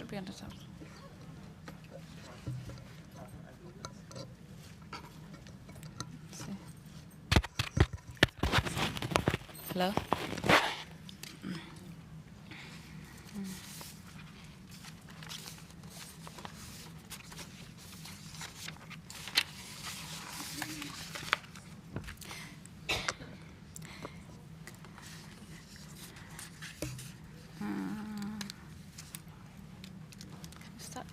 should be on the top. Let's see. Hello? Start.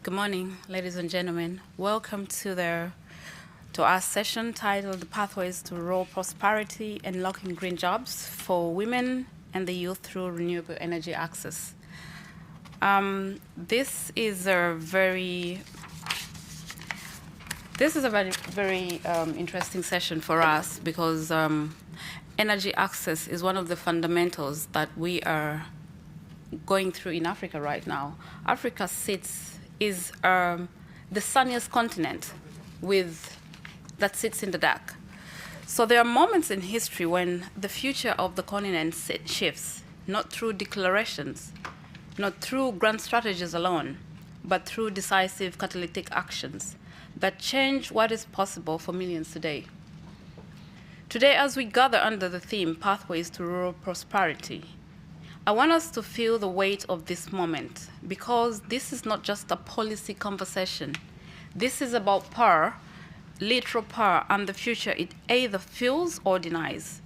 Good morning, ladies and gentlemen. Welcome to our session titled Pathways to Rural Prosperity and Unlocking Green Jobs for Women and the Youth Through Renewable Energy Access. This is a very interesting session for us because energy access is one of the fundamentals that we are going through in Africa right now. Africa is the sunniest continent that sits in the dark. So there are moments in history when the future of the continent shifts, not through declarations, not through grand strategies alone, but through decisive catalytic actions that change what is possible for millions today. Today, as we gather under the theme, Pathways to Rural Prosperity, I want us to feel the weight of this moment because this is not just a policy conversation. This is about power, literal power, and the future it either feels or denies.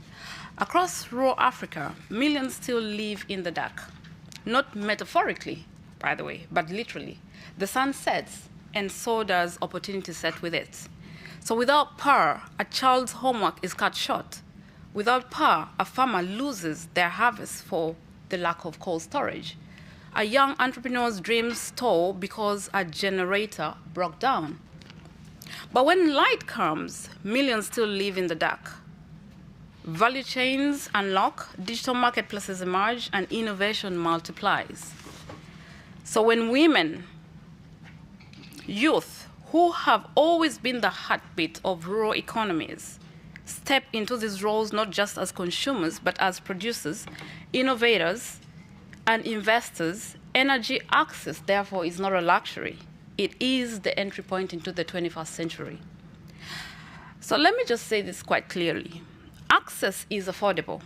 Across rural Africa, millions still live in the dark. Not metaphorically, by the way, but literally. The sun sets, and so does opportunity set with it. So without power, a child's homework is cut short. Without power, a farmer loses their harvest for the lack of cold storage. A young entrepreneur's dreams stall because a generator broke down. But when light comes, millions still live in the dark. Value chains unlock, digital marketplaces emerge, and innovation multiplies. So when women, youth, who have always been the heartbeat of rural economies, step into these roles not just as consumers, but as producers, innovators, and investors, energy access, therefore, is not a luxury. It is the entry point into the 21st century. So let me just say this quite clearly. Access is affordable.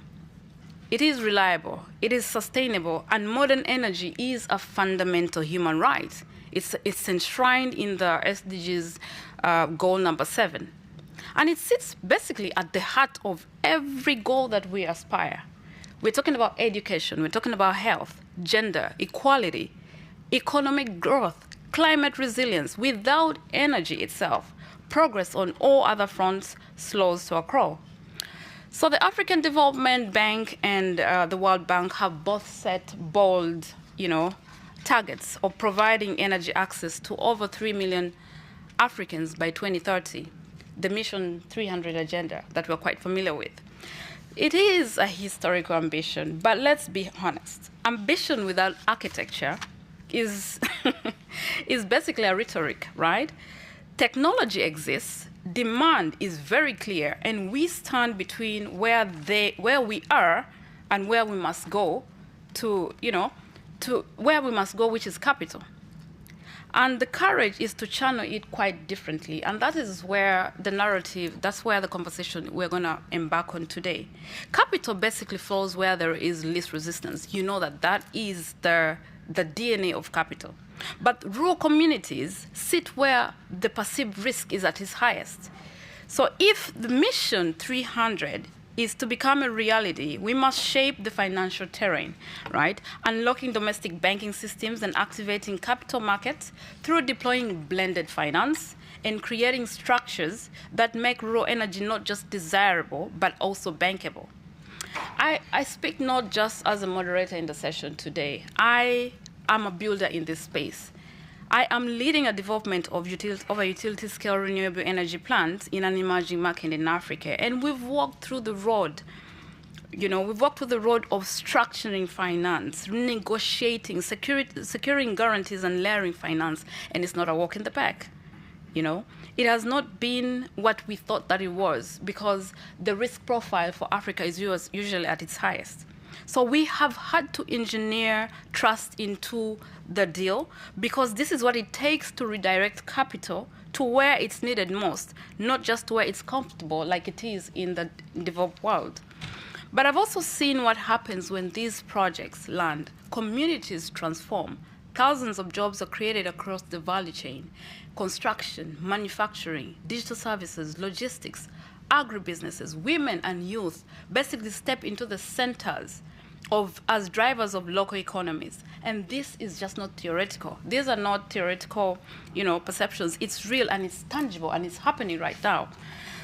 It is reliable. It is sustainable. And modern energy is a fundamental human right. It's enshrined in the SDGs goal number 7. And it sits basically at the heart of every goal that we aspire. We're talking about education. We're talking about health, gender, equality, economic growth, climate resilience. Without energy itself, progress on all other fronts slows to a crawl. So the African Development Bank and the World Bank have both set bold, targets of providing energy access to over 3 million Africans by 2030, the Mission 300 agenda that we're quite familiar with. It is a historical ambition, but let's be honest. Ambition without architecture is basically a rhetoric, right? Technology exists, demand is very clear, and we stand between where we are and where we must go to where we must go, which is capital. And the courage is to channel it quite differently. And that is where the narrative, that's where the conversation we're going to embark on today. Capital basically flows where there is least resistance. You know that is the DNA of capital. But rural communities sit where the perceived risk is at its highest. So if the Mission 300 is to become a reality, we must shape the financial terrain, right? Unlocking domestic banking systems and activating capital markets through deploying blended finance and creating structures that make rural energy not just desirable, but also bankable. I speak not just as a moderator in the session today. I am a builder in this space. I am leading a development of a utility-scale renewable energy plant in an emerging market in Africa. And we've walked through the road, of structuring finance, renegotiating, securing guarantees and layering finance. And it's not a walk in the park. you know. It has not been what we thought that it was, because the risk profile for Africa is usually at its highest. So we have had to engineer trust into the deal, because this is what it takes to redirect capital to where it's needed most, not just where it's comfortable like it is in the developed world. But I've also seen what happens when these projects land. Communities transform. Thousands of jobs are created across the value chain: construction, manufacturing, digital services, logistics, agribusinesses. Women and youth basically step into the centers as drivers of local economies. And this is just not theoretical. These are not theoretical, perceptions. It's real and it's tangible and it's happening right now.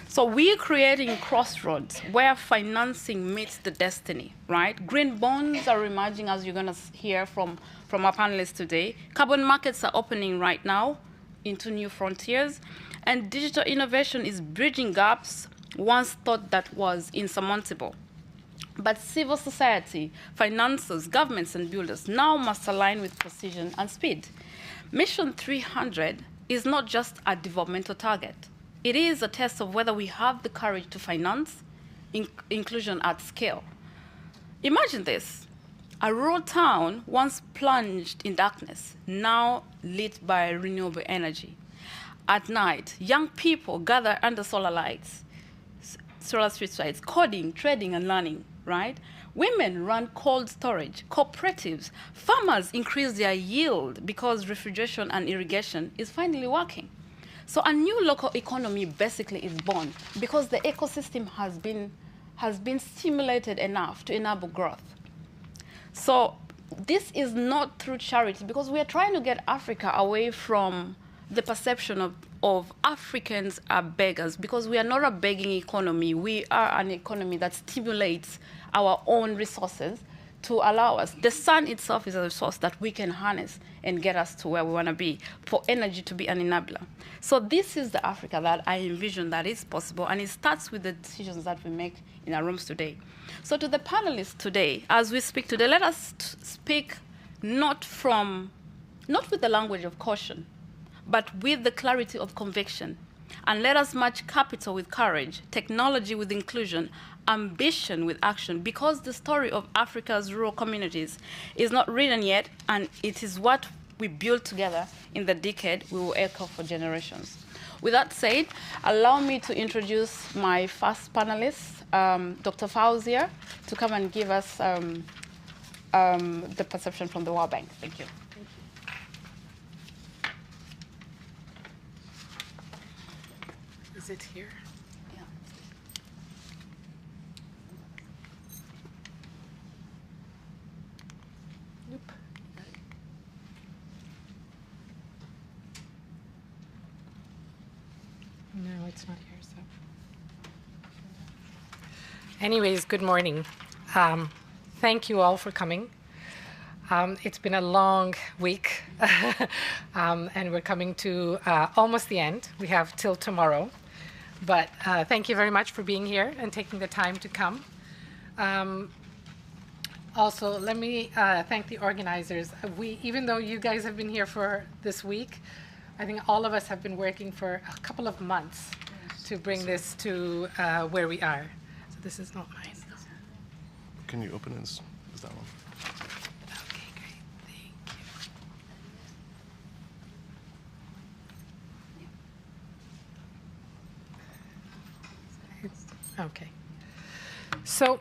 So we're creating crossroads where financing meets the destiny, right? Green bonds are emerging, as you're going to hear from our panelists today. Carbon markets are opening right now into new frontiers. And digital innovation is bridging gaps once thought that was insurmountable. But civil society, financiers, governments, and builders now must align with precision and speed. Mission 300 is not just a developmental target. It is a test of whether we have the courage to finance inclusion at scale. Imagine this: a rural town once plunged in darkness, now lit by renewable energy. At night, young people gather under solar lights, solar street lights, coding, trading, and learning, right? Women run cold storage, cooperatives. Farmers increase their yield because refrigeration and irrigation is finally working. So a new local economy basically is born because the ecosystem has been stimulated enough to enable growth. So this is not through charity, because we are trying to get Africa away from the perception of Africans are beggars, because we are not a begging economy. We are an economy that stimulates our own resources to allow us. The sun itself is a resource that we can harness and get us to where we want to be, for energy to be an enabler. So this is the Africa that I envision that is possible, and it starts with the decisions that we make in our rooms today. So to the panelists today, as we speak today, let us speak not with the language of caution, but with the clarity of conviction. And let us match capital with courage, technology with inclusion, ambition with action, because the story of Africa's rural communities is not written yet, and it is what we build together in the decade we will echo for generations. With that said, allow me to introduce my first panelist, Dr. Fauzia, to come and give us the perception from the World Bank. Thank you. Is it here? Yeah. Nope. No, it's not here. So, anyways, good morning. Thank you all for coming. It's been a long week, and we're coming to almost the end. We have till tomorrow. But thank you very much for being here and taking the time to come. Also, let me thank the organizers. Even though you guys have been here for this week, I think all of us have been working for a couple of months to bring this to where we are. So this is not mine. Can you open it? Is that one? Okay, great. Thank you. Okay. So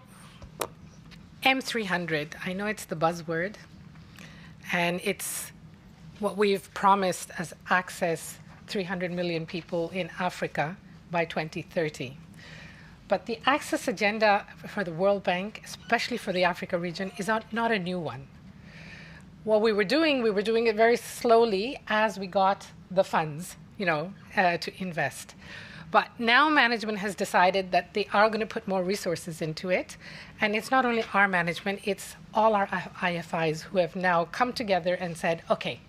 M300, I know it's the buzzword, and it's what we've promised as access 300 million people in Africa by 2030. But the access agenda for the World Bank, especially for the Africa region, is not a new one. What we were doing it very slowly as we got the funds, to invest. But now management has decided that they are going to put more resources into it. And it's not only our management, it's all our IFIs who have now come together and said, okay,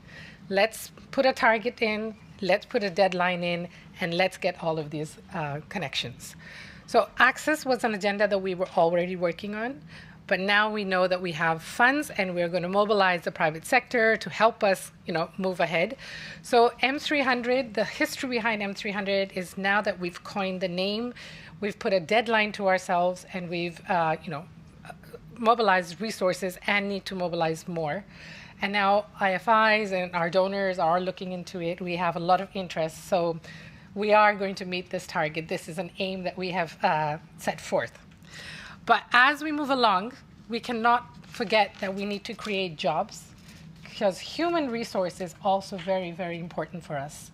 let's put a target in, let's put a deadline in, and let's get all of these connections. So access was an agenda that we were already working on, But now we know that we have funds, and we're going to mobilize the private sector to help us, move ahead. So M300, the history behind M300 is now that we've coined the name, we've put a deadline to ourselves, and we've, mobilized resources and need to mobilize more. And now IFIs and our donors are looking into it. We have a lot of interest. So we are going to meet this target. This is an aim that we have set forth. But as we move along, we cannot forget that we need to create jobs, because human resource is also very, very important for us.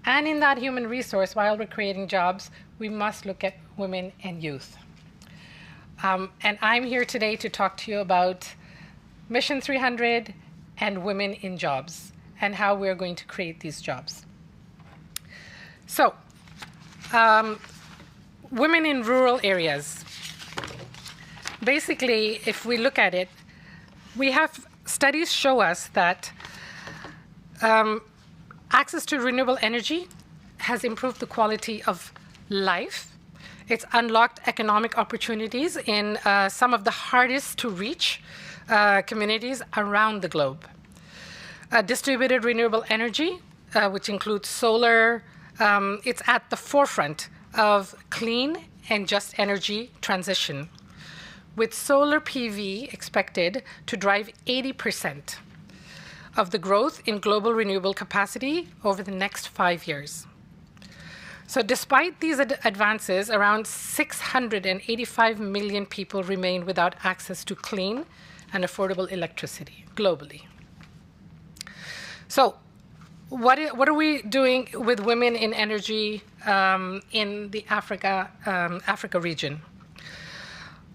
And in that human resource, while we're creating jobs, we must look at women and youth. And I'm here today to talk to you about Mission 300 and women in jobs and how we're going to create these jobs. So, women in rural areas. Basically, if we look at it, we have studies show us that access to renewable energy has improved the quality of life. It's unlocked economic opportunities in some of the hardest to reach communities around the globe. Distributed renewable energy, which includes solar, it's at the forefront of clean and just energy transition, with solar PV expected to drive 80% of the growth in global renewable capacity over the next 5 years. So despite these advances, around 685 million people remain without access to clean and affordable electricity globally. So what are we doing with women in energy in the Africa region?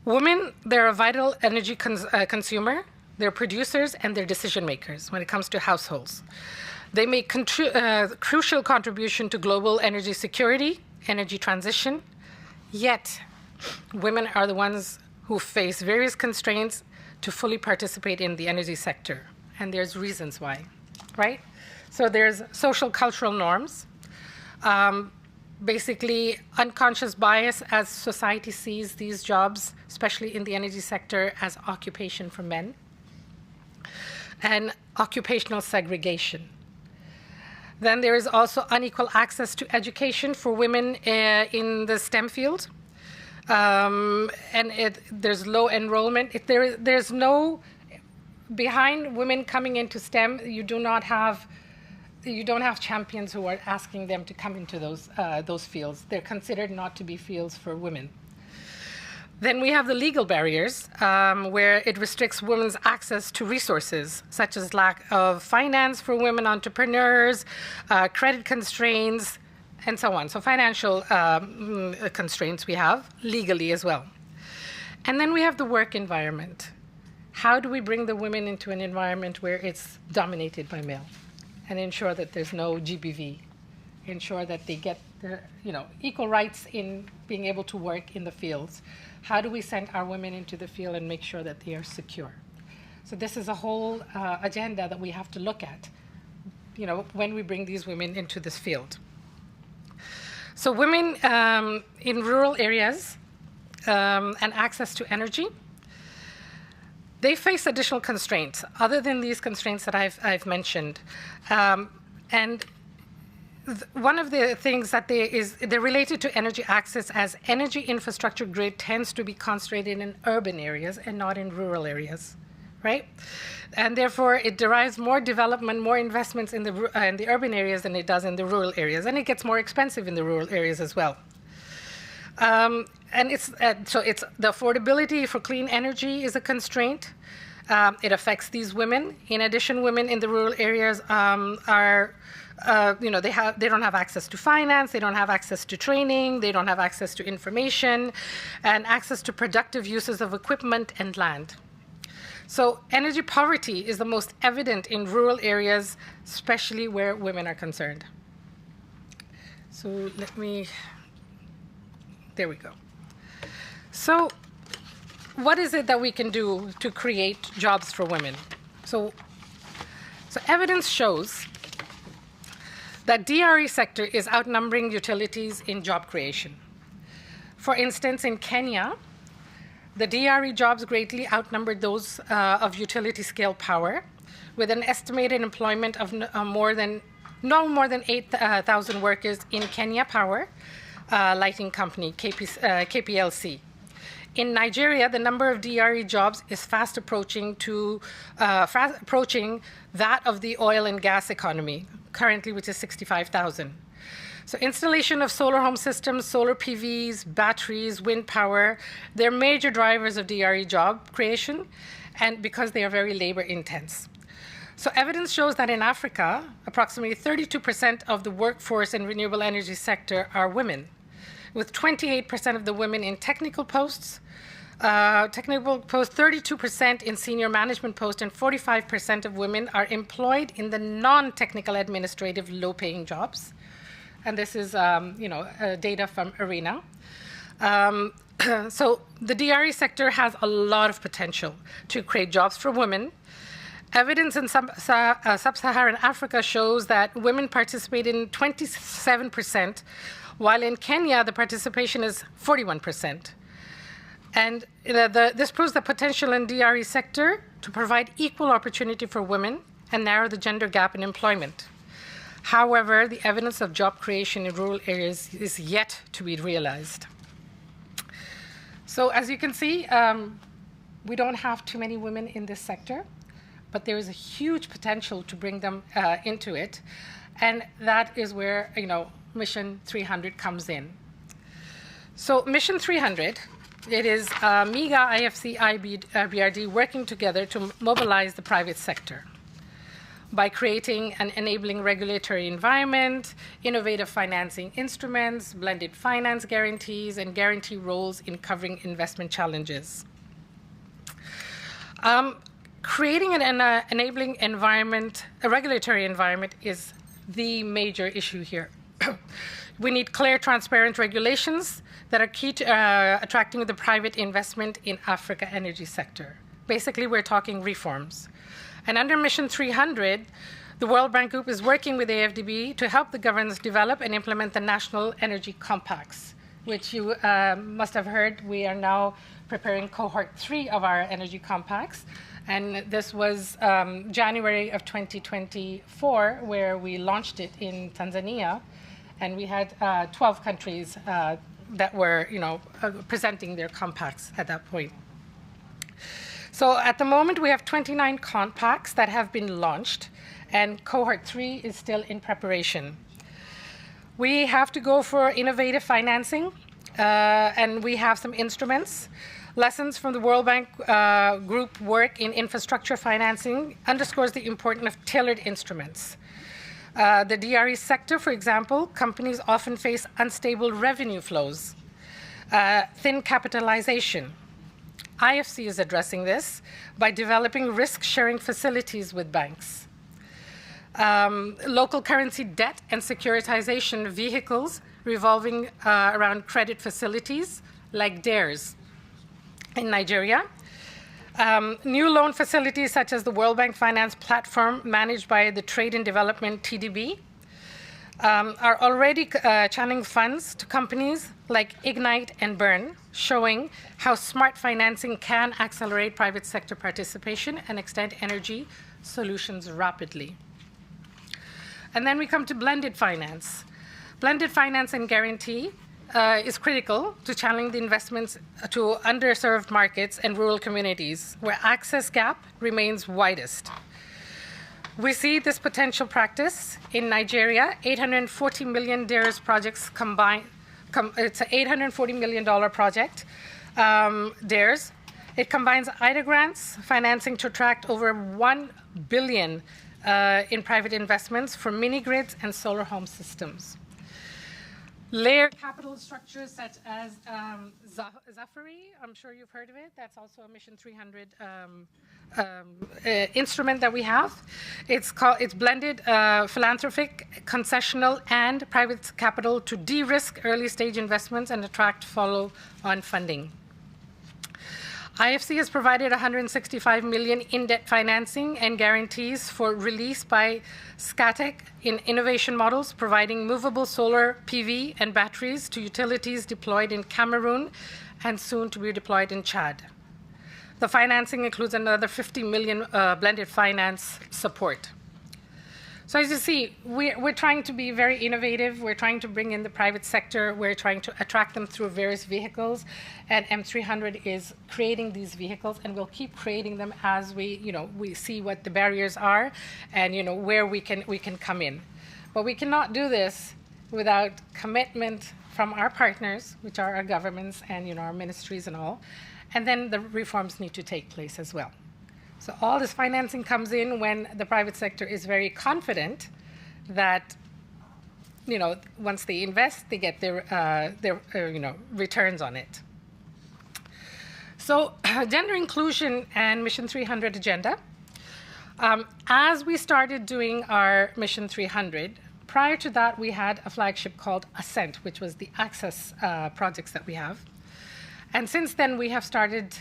Women, they're a vital energy consumer, they're producers, and they're decision makers when it comes to households. They make crucial contribution to global energy security, energy transition, yet women are the ones who face various constraints to fully participate in the energy sector. And there's reasons why, right? So there's social cultural norms, basically unconscious bias as society sees these jobs, especially in the energy sector, as occupation for men, and occupational segregation. Then there is also unequal access to education for women in the STEM field, and there's low enrollment. There's no, behind women coming into STEM, you don't have champions who are asking them to come into those fields. They're considered not to be fields for women. Then we have the legal barriers, where it restricts women's access to resources, such as lack of finance for women entrepreneurs, credit constraints, and so on. So financial constraints we have, legally as well. And then we have the work environment. How do we bring the women into an environment where it's dominated by male, and ensure that there's no GBV, ensure that they get their, equal rights in being able to work in the fields? How do we send our women into the field and make sure that they are secure? So this is a whole agenda that we have to look at, when we bring these women into this field. So women in rural areas and access to energy, they face additional constraints other than these constraints that I've mentioned. And one of the things that they're related to energy access, as energy infrastructure grid tends to be concentrated in urban areas and not in rural areas, right? And therefore, it derives more development, more investments in the urban areas than it does in the rural areas, and it gets more expensive in the rural areas as well. And so the affordability for clean energy is a constraint. It affects these women. In addition, women in the rural areas they don't have access to finance, they don't have access to training, they don't have access to information, and access to productive uses of equipment and land. So energy poverty is the most evident in rural areas, especially where women are concerned. So there we go. So what is it that we can do to create jobs for women? So evidence shows that DRE sector is outnumbering utilities in job creation. For instance, in Kenya, The DRE jobs greatly outnumbered those of utility-scale power, with an estimated employment of no more than 8,000 workers in Kenya Power Lighting Company, KPLC. In Nigeria, the number of DRE jobs is fast approaching that of the oil and gas economy, currently, which is 65,000. So installation of solar home systems, solar PVs, batteries, wind power, they're major drivers of DRE job creation, and because they are very labor intense. So evidence shows that in Africa, approximately 32% of the workforce in renewable energy sector are women, with 28% of the women in technical posts, 32% in senior management posts, and 45% of women are employed in the non-technical administrative low-paying jobs. And this is, data from ARENA. So the DRE sector has a lot of potential to create jobs for women. Evidence in sub-Saharan Africa shows that women participate in 27%, while in Kenya, the participation is 41%. And this proves the potential in DRE sector to provide equal opportunity for women and narrow the gender gap in employment. However, the evidence of job creation in rural areas is yet to be realized. So as you can see, we don't have too many women in this sector, but there is a huge potential to bring them into it. And that is where, Mission 300 comes in. So Mission 300, it is MIGA, IFC, BRD working together to mobilize the private sector by creating an enabling regulatory environment, innovative financing instruments, blended finance guarantees, and guarantee roles in covering investment challenges. Creating an enabling environment, a regulatory environment, is the major issue here. We need clear, transparent regulations that are key to attracting the private investment in Africa energy sector. Basically, we're talking reforms. And under Mission 300, the World Bank Group is working with AFDB to help the governments develop and implement the national energy compacts, which you must have heard. We are now preparing cohort 3 of our energy compacts. And this was January of 2024, where we launched it in Tanzania. And we had 12 countries that were, presenting their compacts at that point. So at the moment, we have 29 compacts that have been launched, and cohort 3 is still in preparation. We have to go for innovative financing, and we have some instruments. Lessons from the World Bank Group work in infrastructure financing underscores the importance of tailored instruments. The DRE sector, for example, companies often face unstable revenue flows, thin capitalization. IFC is addressing this by developing risk-sharing facilities with banks. Local currency debt and securitization vehicles revolving around credit facilities like DARES in Nigeria. New loan facilities such as the World Bank Finance Platform managed by the Trade and Development TDB are already channeling funds to companies like Ignite and Burn, showing how smart financing can accelerate private sector participation and extend energy solutions rapidly. And then we come to blended finance. Blended finance and guarantee is critical to channeling the investments to underserved markets and rural communities where access gap remains widest. We see this potential practice in Nigeria. 840 million DARES projects combined. It's an $840 million project, DARES. It combines IDA grants, financing to attract over $1 billion in private investments for mini-grids and solar home systems. Layered capital structures such as Zafari, I'm sure you've heard of it. That's also a Mission 300 instrument that we have. It's blended philanthropic, concessional, and private capital to de-risk early stage investments and attract follow-on funding. IFC has provided 165 million in debt financing and guarantees for release by Scatec in innovation models, providing movable solar PV and batteries to utilities deployed in Cameroon and soon to be deployed in Chad. The financing includes another 50 million blended finance support. So as you see, we're trying to be very innovative. We're trying to bring in the private sector. We're trying to attract them through various vehicles. And M300 is creating these vehicles, and we'll keep creating them as we see what the barriers are and where we can come in. But we cannot do this without commitment from our partners, which are our governments and our ministries and all. And then the reforms need to take place as well. So all this financing comes in when the private sector is very confident that, once they invest, they get their returns on it. So gender inclusion and Mission 300 agenda. As we started doing our Mission 300, prior to that, we had a flagship called Ascent, which was the access projects that we have. And since then, we have started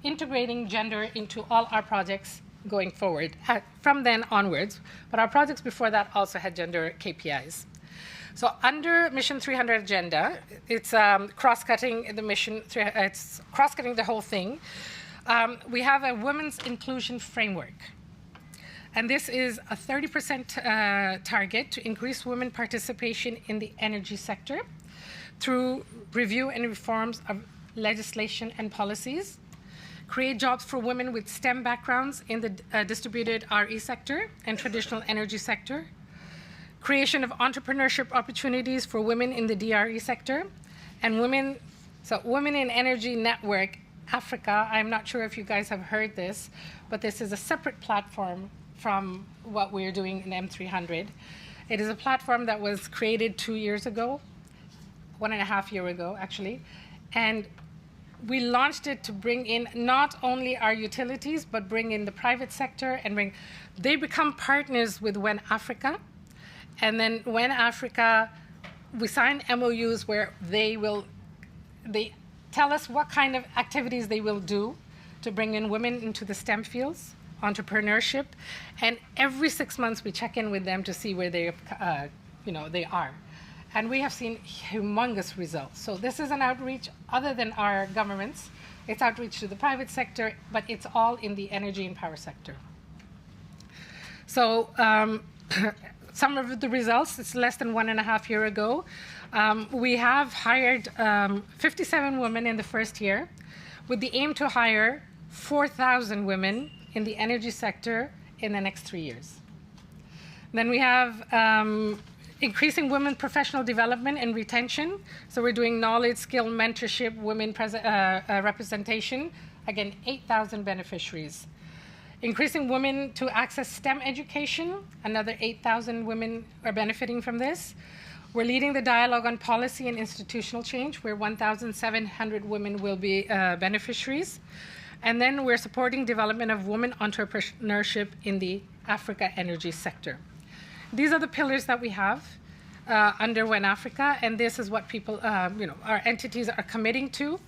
integrating gender into all our projects going forward from then onwards. But our projects before that also had gender KPIs. So under Mission 300 agenda, it's cross-cutting the mission. It's cross-cutting the whole thing. We have a women's inclusion framework. And this is a 30% target to increase women participation in the energy sector through review and reforms of legislation and policies, create jobs for women with STEM backgrounds in the distributed RE sector and traditional energy sector, creation of entrepreneurship opportunities for women in the DRE sector, and Women in Energy Network Africa. I'm not sure if you guys have heard this, but this is a separate platform from what we're doing in M300. It is a platform that was created 2 years ago, 1.5 years ago, actually, and we launched it to bring in not only our utilities, but bring in the private sector and they become partners with WEN Africa. And then WEN Africa, we sign MOUs where they tell us what kind of activities they will do to bring in women into the STEM fields, entrepreneurship. And every 6 months we check in with them to see where they are. And we have seen humongous results. So this is an outreach other than our governments. It's outreach to the private sector, but it's all in the energy and power sector. So some of the results, it's less than 1.5 years ago. We have hired 57 women in the first year with the aim to hire 4,000 women in the energy sector in the next 3 years. Then we have increasing women professional development and retention. So we're doing knowledge, skill, mentorship, women representation. Again, 8,000 beneficiaries. Increasing women to access STEM education. Another 8,000 women are benefiting from this. We're leading the dialogue on policy and institutional change, where 1,700 women will be beneficiaries. And then we're supporting development of women entrepreneurship in the Africa energy sector. These are the pillars that we have under WEN Africa, and this is what people, our entities are committing to,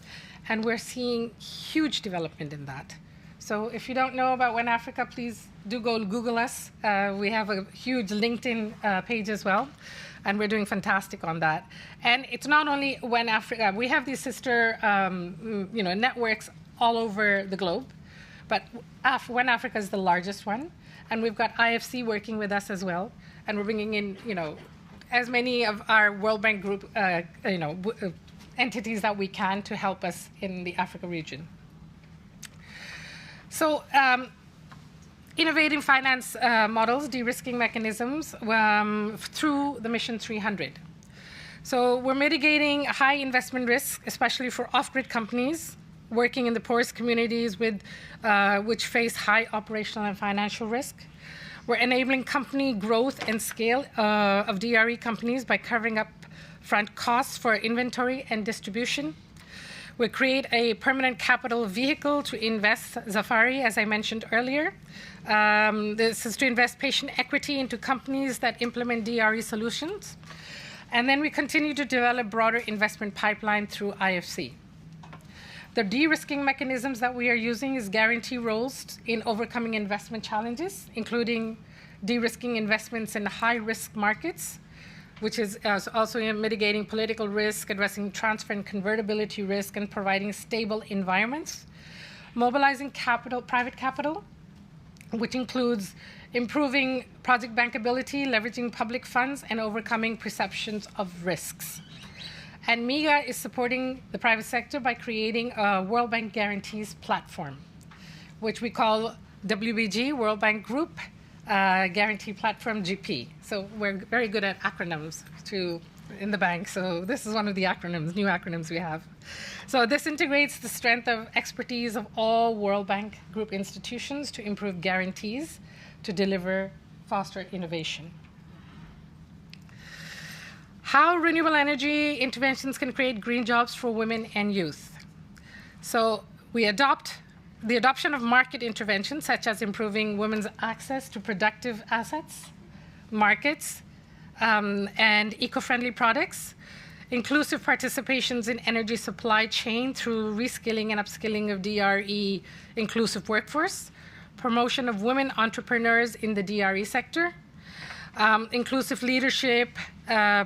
and we're seeing huge development in that. So if you don't know about WEN Africa, please do go Google us. We have a huge LinkedIn page as well, and we're doing fantastic on that. And it's not only WEN Africa. We have these sister, networks all over the globe, but WEN Africa is the largest one. And we've got IFC working with us as well. And we're bringing in, as many of our World Bank group, entities that we can to help us in the Africa region. So innovating finance models, de-risking mechanisms through the Mission 300. So we're mitigating high investment risk, especially for off-grid companies working in the poorest communities which face high operational and financial risk. We're enabling company growth and scale of DRE companies by covering up front costs for inventory and distribution. We create a permanent capital vehicle to invest Zafari, as I mentioned earlier. This is to invest patient equity into companies that implement DRE solutions. And then we continue to develop broader investment pipeline through IFC. The de-risking mechanisms that we are using is guarantee roles in overcoming investment challenges, including de-risking investments in high-risk markets, which is also in mitigating political risk, addressing transfer and convertibility risk, and providing stable environments. Mobilizing capital, private capital, which includes improving project bankability, leveraging public funds, and overcoming perceptions of risks. And MIGA is supporting the private sector by creating a World Bank Guarantees platform, which we call WBG, World Bank Group Guarantee Platform GP. So we're very good at acronyms in the bank. So this is one of the acronyms, new acronyms we have. So this integrates the strength of expertise of all World Bank Group institutions to improve guarantees to deliver faster innovation. How renewable energy interventions can create green jobs for women and youth. So the adoption of market interventions, such as improving women's access to productive assets, markets, and eco-friendly products, inclusive participations in energy supply chain through reskilling and upskilling of DRE inclusive workforce, promotion of women entrepreneurs in the DRE sector, inclusive leadership,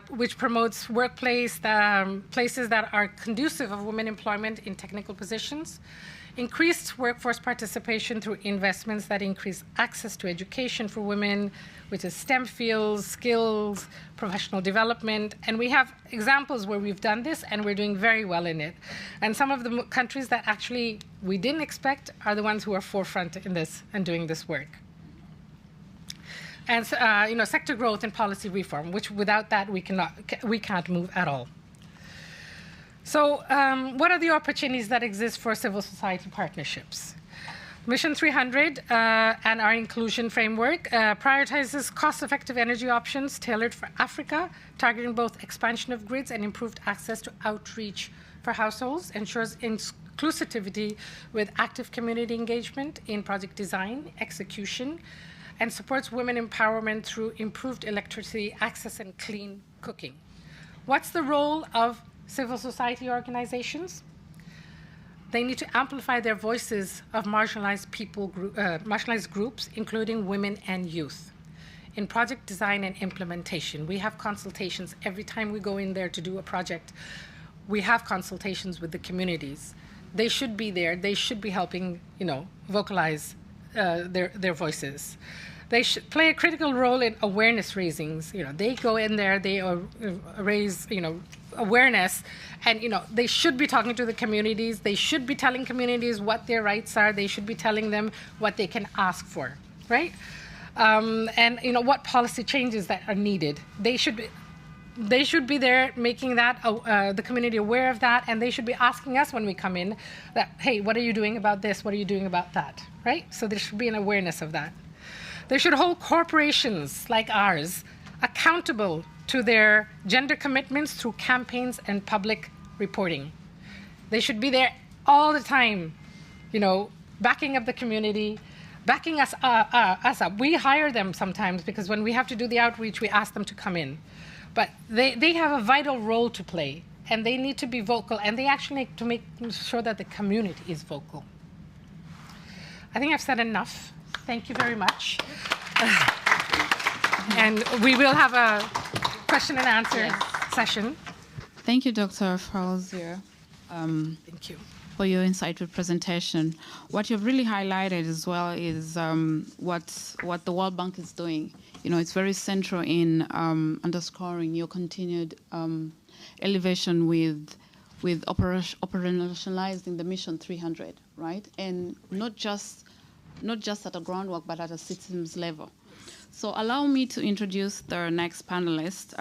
which promotes places that are conducive of women employment in technical positions, increased workforce participation through investments that increase access to education for women, which is STEM fields, skills, professional development. And we have examples where we've done this, and we're doing very well in it. And some of the countries that actually we didn't expect are the ones who are forefront in this and doing this work. And sector growth and policy reform, which without that we can't move at all. So what are the opportunities that exist for civil society partnerships? Mission 300 and our inclusion framework prioritizes cost-effective energy options tailored for Africa, targeting both expansion of grids and improved access to outreach for households, ensures inclusivity with active community engagement in project design, execution, and supports women empowerment through improved electricity access and clean cooking. What's the role of civil society organizations? They need to amplify their voices of marginalized groups, including women and youth. In project design and implementation, we have consultations every time we go in there to do a project. We have consultations with the communities. They should be there. They should be helping, vocalize their voices. They should play a critical role in awareness raisings. They go in there, they raise, awareness, and they should be talking to the communities. They should be telling communities what their rights are. They should be telling them what they can ask for, right? And what policy changes that are needed. They should be there making that the community aware of that, and they should be asking us when we come in that, hey, what are you doing about this? What are you doing about that, right? So there should be an awareness of that. They should hold corporations like ours accountable to their gender commitments through campaigns and public reporting. They should be there all the time, backing up the community, backing us up. We hire them sometimes because when we have to do the outreach, we ask them to come in. But they have a vital role to play, and they need to be vocal, and they actually need to make sure that the community is vocal. I think I've said enough. Thank you very much. And we will have a question and answer session. Thank you, Dr. Fauzier. Thank you. For your insightful presentation. What you've really highlighted as well is what the World Bank is doing. It's very central in underscoring your continued elevation with operationalizing the Mission 300, right? And not just at a groundwork, but at a systems level. So allow me to introduce the next panelist,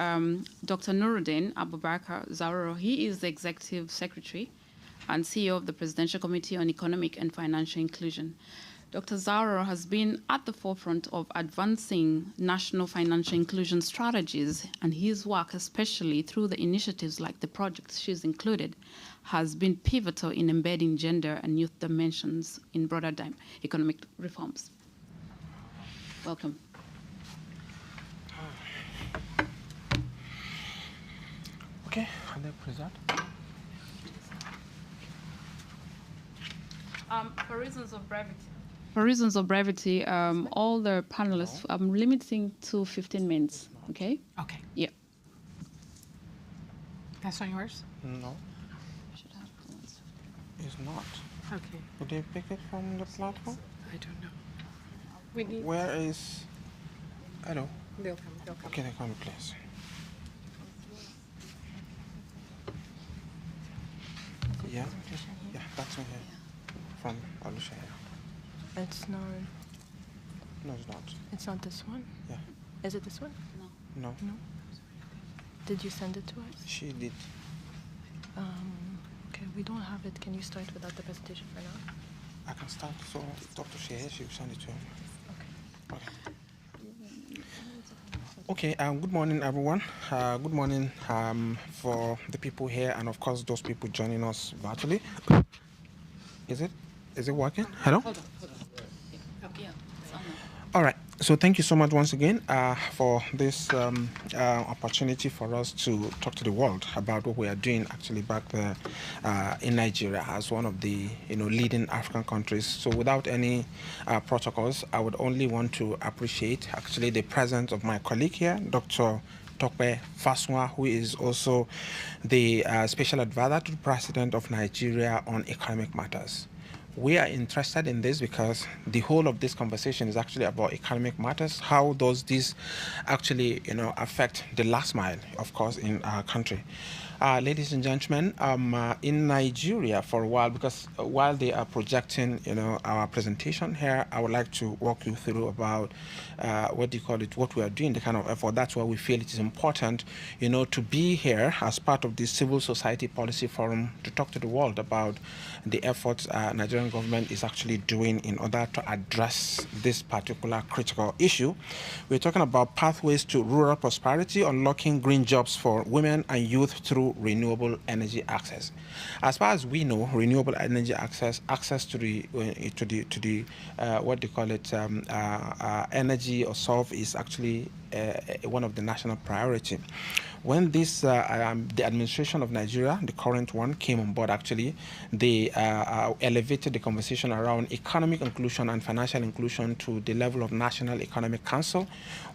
Dr. Nuruddin Abubakar Zauro. He is the Executive Secretary and CEO of the Presidential Committee on Economic and Financial Inclusion. Dr. Zauro has been at the forefront of advancing national financial inclusion strategies, and his work, especially through the initiatives like the project she's included, has been pivotal in embedding gender and youth dimensions in broader economic reforms. Welcome. Okay, and then present. For reasons of brevity. For reasons of brevity, all the panelists, I'm limiting to 15 minutes, okay? Okay. Yeah. That's not yours? No, Should have the ones. it's not. Okay. Did they pick it from the platform? I don't know. We need. Where is? I know. They'll come. They'll come. Okay, they come, please. Yeah, yeah, that's one here. From Alusha. Yeah. It's not. No, it's not. It's not this one. Yeah. Is it this one? No. No. Did you send it to us? She did. Okay, we don't have it. Can you start without the presentation for now? I can start. So Dr. Shea, she will send it to him. Okay. Okay, good morning, everyone. Good morning for the people here and, of course, those people joining us virtually. Is it working? Hello? All right. So thank you so much once again for this opportunity for us to talk to the world about what we are doing actually back there in Nigeria as one of the leading African countries. So without any protocols, I would only want to appreciate actually the presence of my colleague here, Dr. Tokwe Faswa, who is also the special advisor to the President of Nigeria on economic matters. We are interested in this because the whole of this conversation is actually about economic matters. How does this actually, affect the last mile, of course, in our country? Ladies and gentlemen, in Nigeria for a while, because while they are projecting, our presentation here, I would like to walk you through about what we are doing, the kind of effort. That's why we feel it is important, to be here as part of the Civil Society Policy Forum to talk to the world about the efforts Nigerian government is actually doing in order to address this particular critical issue. We're talking about pathways to rural prosperity, unlocking green jobs for women and youth through renewable energy access. As far as we know, renewable energy access to the what they call it, energy or solve is actually one of the national priority. When this the administration of Nigeria, the current one, came on board, actually, they elevated the conversation around economic inclusion and financial inclusion to the level of National Economic Council,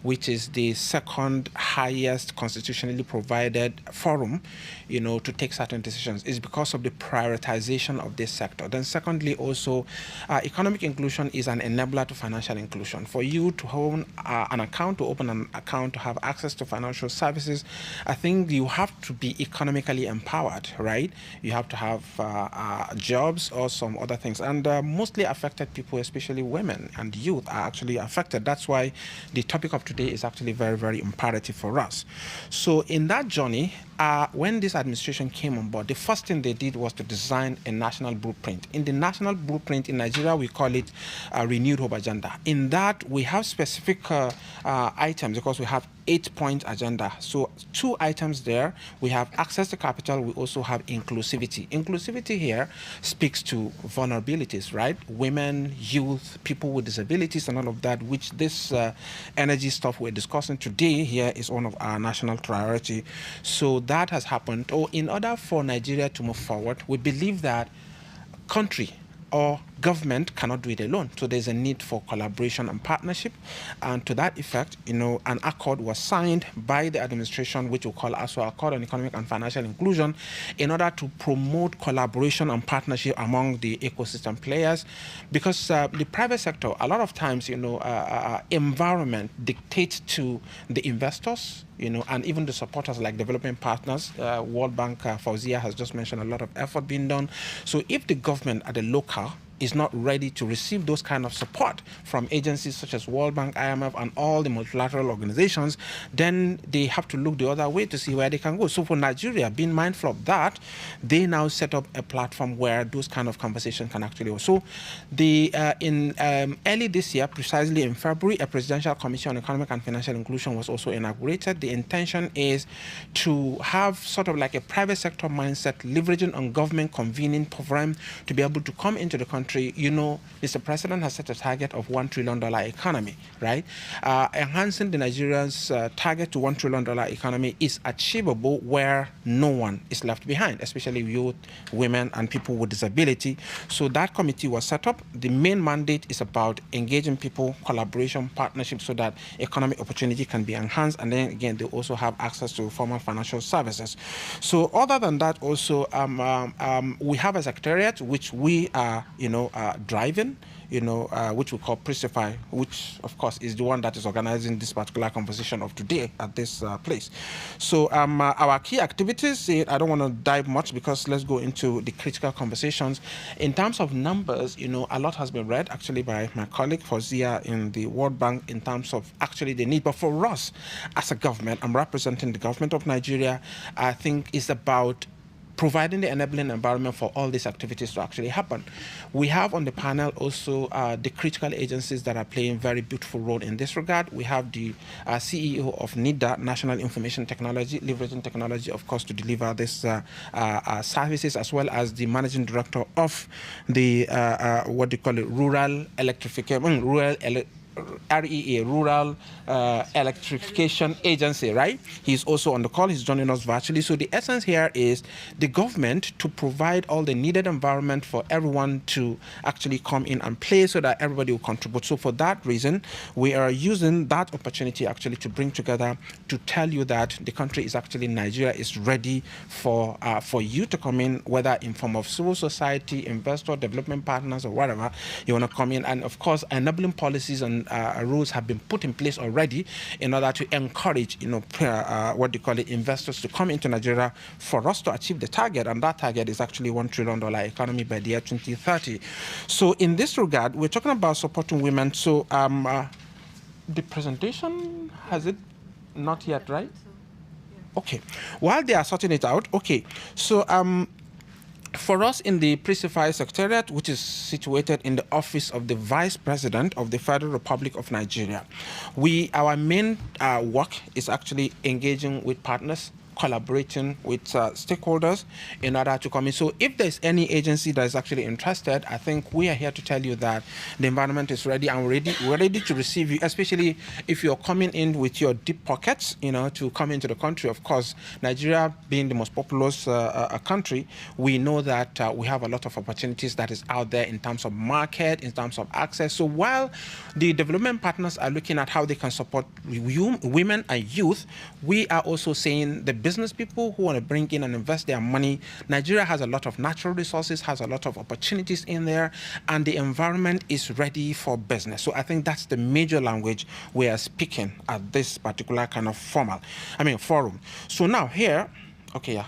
which is the second highest constitutionally provided forum, to take certain decisions. It's because of the prioritization of this sector. Then secondly, also, economic inclusion is an enabler to financial inclusion. For you to own an account, to open an account, to have access to financial services, I think you have to be economically empowered, right? You have to have jobs or some other things. And mostly affected people, especially women and youth, are actually affected. That's why the topic of today is actually very, very imperative for us. So in that journey, when this administration came on board, the first thing they did was to design a national blueprint. In the national blueprint in Nigeria, we call it a Renewable Agenda. In that, we have specific items because we have 8-point agenda. So 2 items there. We have access to capital. We also have inclusivity. Inclusivity here speaks to vulnerabilities, right? Women, youth, people with disabilities and all of that, which this energy stuff we're discussing today here is one of our national priority. So that has happened. In order for Nigeria to move forward, we believe that country or government cannot do it alone. So there's a need for collaboration and partnership. And to that effect, an accord was signed by the administration, which we call ASO Accord on Economic and Financial Inclusion, in order to promote collaboration and partnership among the ecosystem players. Because the private sector, a lot of times, environment dictates to the investors, and even the supporters like development partners. World Bank, Fauzia has just mentioned a lot of effort being done. So if the government at the local is not ready to receive those kind of support from agencies such as World Bank, IMF, and all the multilateral organizations, then they have to look the other way to see where they can go. So for Nigeria, being mindful of that, they now set up a platform where those kind of conversations can actually go. So in early this year, precisely in February, a Presidential Commission on Economic and Financial Inclusion was also inaugurated. The intention is to have sort of like a private sector mindset, leveraging on government convening program to be able to come into the country country, you know, Mr. President has set a target of $1 trillion economy, right? Enhancing the Nigerians' target to $1 trillion economy is achievable where no one is left behind, especially youth, women, and people with disability. So that committee was set up. The main mandate is about engaging people, collaboration, partnership, so that economic opportunity can be enhanced. And then again, they also have access to formal financial services. So other than that, also we have a secretariat which we are, driving, which we call Precify, which of course is the one that is organizing this particular conversation of today at this place. So our key activities, I don't want to dive much because let's go into the critical conversations. In terms of numbers, a lot has been read actually by my colleague Fauziya in the World Bank in terms of actually the need. But for us as a government, I'm representing the government of Nigeria, I think it's about providing the enabling environment for all these activities to actually happen. We have on the panel also the critical agencies that are playing very beautiful role in this regard. We have the CEO of NIDA, National Information Technology, leveraging technology, of course, to deliver this services, as well as the managing director of the, Rural Electrification, REA, Rural Electrification Agency, right? He's also on the call. He's joining us virtually. So the essence here is the government to provide all the needed environment for everyone to actually come in and play so that everybody will contribute. So for that reason, we are using that opportunity actually to bring together to tell you that the country is actually, Nigeria is ready for you to come in, whether in form of civil society, investor, development partners, or whatever you want to come in. And of course, enabling policies and rules have been put in place already in order to encourage, investors to come into Nigeria for us to achieve the target, and that target is actually $1 trillion economy by the year 2030. So in this regard, we're talking about supporting women. So the presentation, has it not yet, right? Okay. While they are sorting it out, okay. So for us in the Precify Secretariat, which is situated in the office of the Vice President of the Federal Republic of Nigeria, our main work is actually engaging with partners, collaborating with stakeholders in order to come in. So if there's any agency that is actually interested, I think we are here to tell you that the environment is ready, and we're ready to receive you, especially if you're coming in with your deep pockets, to come into the country. Of course, Nigeria being the most populous country, we know that we have a lot of opportunities that is out there in terms of market, in terms of access. So while the development partners are looking at how they can support women and youth, we are also saying the business people who want to bring in and invest their money. Nigeria has a lot of natural resources, has a lot of opportunities in there, and the environment is ready for business. So I think that's the major language we are speaking at this particular kind of forum. So now here, okay,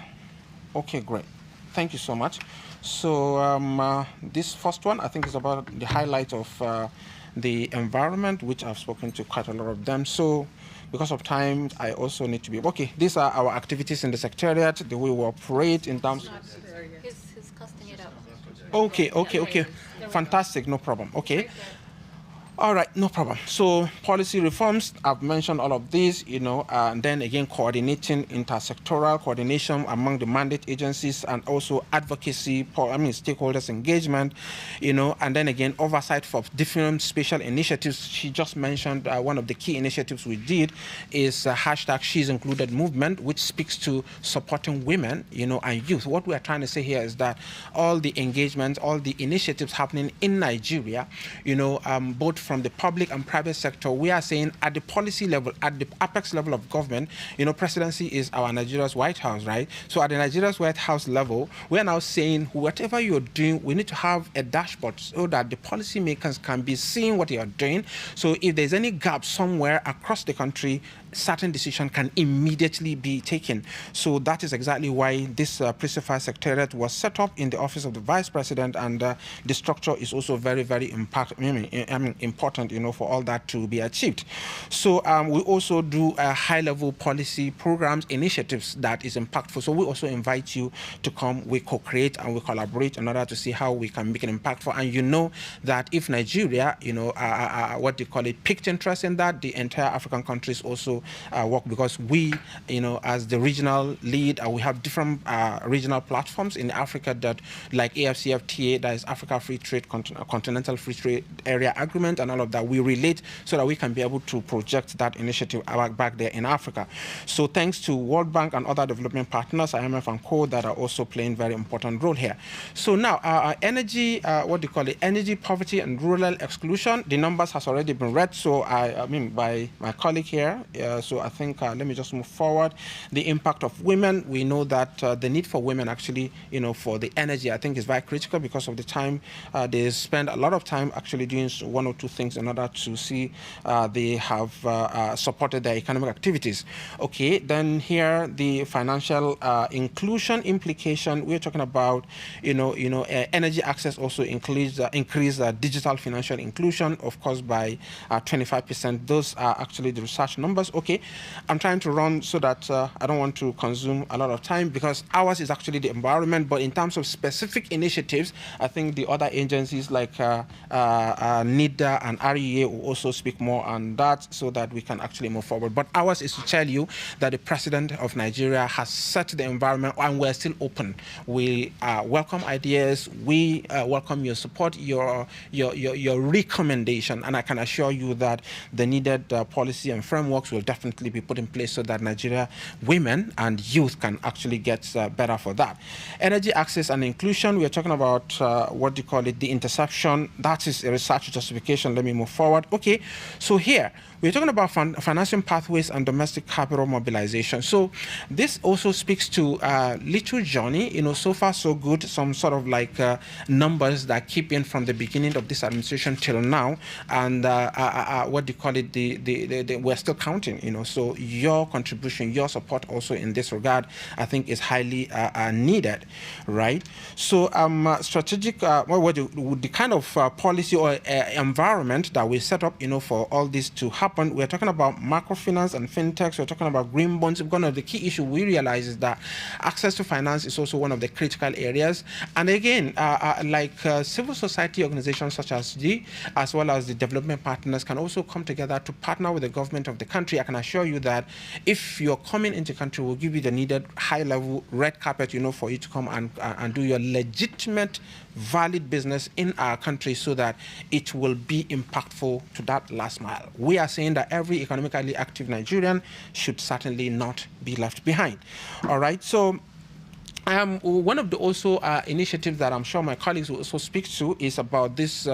great. Thank you so much. So this first one, I think, is about the highlight of the environment, which I've spoken to quite a lot of them. So because of time, I also need to be, okay, these are our activities in the Secretariat, the way we operate in terms of... He's casting it up. Okay. Fantastic, no problem. Okay. All right, no problem. So policy reforms, I've mentioned all of these, and then again, coordinating intersectoral coordination among the mandate agencies, and also advocacy, stakeholders engagement, and then again, oversight for different special initiatives. She just mentioned one of the key initiatives we did is hashtag She's Included movement, which speaks to supporting women, and youth. What we are trying to say here is that all the engagements, all the initiatives happening in Nigeria, both from the public and private sector, we are saying at the policy level, at the apex level of government, presidency is our Nigeria's White House, right? So at the Nigeria's White House level, we are now saying whatever you're doing, we need to have a dashboard so that the policymakers can be seeing what you're doing. So if there's any gap somewhere across the country, certain decision can immediately be taken. So that is exactly why this Precify Secretariat was set up in the office of the Vice President, and the structure is also very, very important, for all that to be achieved. So we also do high-level policy programs, initiatives that is impactful. So we also invite you to come. We co-create and we collaborate in order to see how we can make it impactful. And that if Nigeria, picked interest in that, the entire African countries also also work, because we, as the regional lead, we have different regional platforms in Africa that, like AFCFTA, that is Africa Free Trade, Continental Free Trade Area Agreement, and all of that. We relate so that we can be able to project that initiative back there in Africa. So thanks to World Bank and other development partners, IMF and Co, that are also playing very important role here. So now, energy, energy poverty and rural exclusion, the numbers has already been read, so I mean by my colleague here. So I think, let me just move forward. The impact of women, we know that the need for women actually, for the energy, I think is very critical, because of the time they spend a lot of time actually doing one or two things in order to see they have supported their economic activities. Okay, then here the financial inclusion implication, we're talking about, energy access also increase digital financial inclusion, of course, by 25%. Those are actually the research numbers. Okay, I'm trying to run so that I don't want to consume a lot of time, because ours is actually the environment, but in terms of specific initiatives, I think the other agencies like NIDA and REA will also speak more on that, so that we can actually move forward. But ours is to tell you that the President of Nigeria has set the environment, and we're still open. We welcome ideas. We welcome your support, your recommendation, and I can assure you that the needed policy and frameworks will definitely be put in place so that Nigeria women and youth can actually get better for that. Energy access and inclusion, we are talking about the interception. That is a research justification. Let me move forward. Okay, so here we're talking about financing pathways and domestic capital mobilization. So this also speaks to little journey, so far so good, some sort of like numbers that keep in from the beginning of this administration till now, and we're still counting, so your contribution, your support also in this regard, I think is highly needed, right? So strategic, the kind of policy or environment that we set up, for all this to happen. We're talking about microfinance and fintechs. We're talking about green bonds. One of the key issues we realize is that access to finance is also one of the critical areas. And again, civil society organizations such as as well as the development partners can also come together to partner with the government of the country. I can assure you that if you're coming into the country, we'll give you the needed high-level red carpet, for you to come and do your legitimate, valid business in our country, so that it will be impactful to that last mile. We are saying that every economically active Nigerian should certainly not be left behind. All right, so one of the also initiatives that I'm sure my colleagues will also speak to is about this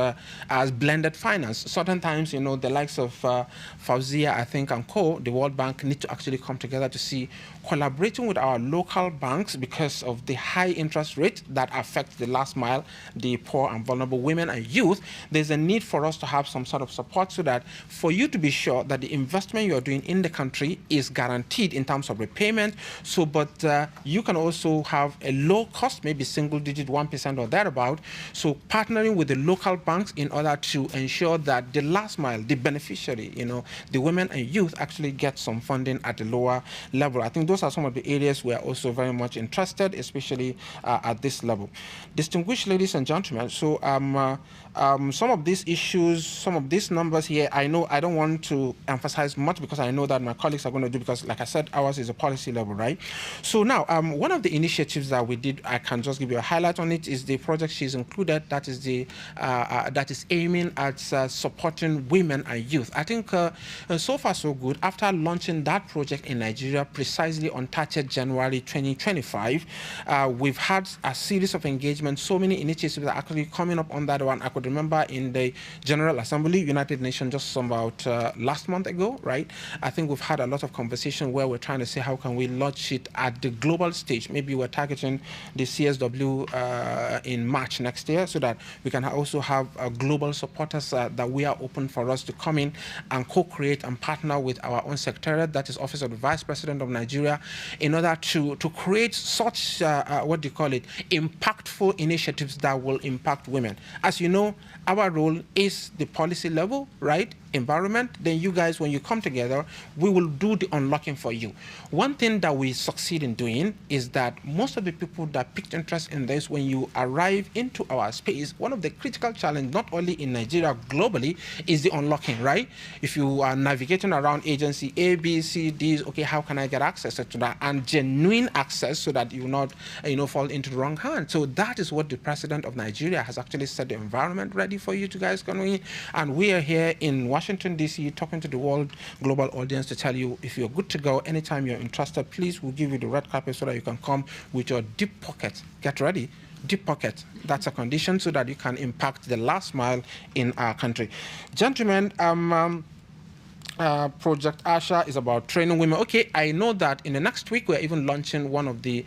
as blended finance. Certain times, the likes of Fauzia, I think, and Co, the World Bank, need to actually come together to see, collaborating with our local banks, because of the high interest rate that affects the last mile, the poor and vulnerable women and youth. There's a need for us to have some sort of support, so that for you to be sure that the investment you're doing in the country is guaranteed in terms of repayment. So, but you can also have a low cost, maybe single digit 1% or thereabout. So partnering with the local banks in order to ensure that the last mile, the beneficiary, the women and youth actually get some funding at a lower level. I think those are some of the areas we are also very much interested, especially at this level. Distinguished ladies and gentlemen, so some of these issues, some of these numbers here, I know I don't want to emphasize much, because I know that my colleagues are going to do, because like I said, ours is a policy level, right? So now, one of the initiatives that we did, I can just give you a highlight on it, is the project she's included, that is the that is aiming at supporting women and youth. I think so far so good. After launching that project in Nigeria precisely on 30th January 2025, we've had a series of engagements, so many initiatives are actually coming up on that one. I could remember in the General Assembly, United Nations, just about last month ago, right? I think we've had a lot of conversation where we're trying to say, how can we launch it at the global stage? Maybe we're targeting the CSW in March next year, so that we can also have global supporters that we are open for us to come in and co-create and partner with our own secretariat, that is Office of the Vice President of Nigeria, in order to create such, impactful initiatives that will impact women. As you know, our role is the policy level, right? environment, then you guys, when you come together, we will do the unlocking for you. One thing that we succeed in doing is that most of the people that picked interest in this, when you arrive into our space, one of the critical challenges, not only in Nigeria, globally, is the unlocking, right? If you are navigating around agency A, B, C, D, okay, how can I get access to that? And genuine access so that you will not, fall into the wrong hand. So that is what the president of Nigeria has actually set the environment ready for you to guys come in. And we are here in Washington, D.C., talking to the world global audience to tell you, if you're good to go, anytime you're interested, please, we'll give you the red carpet so that you can come with your deep pockets. Get ready. Deep pocket. That's a condition so that you can impact the last mile in our country. Gentlemen, Project Asha is about training women. Okay, I know that in the next week we're even launching one of the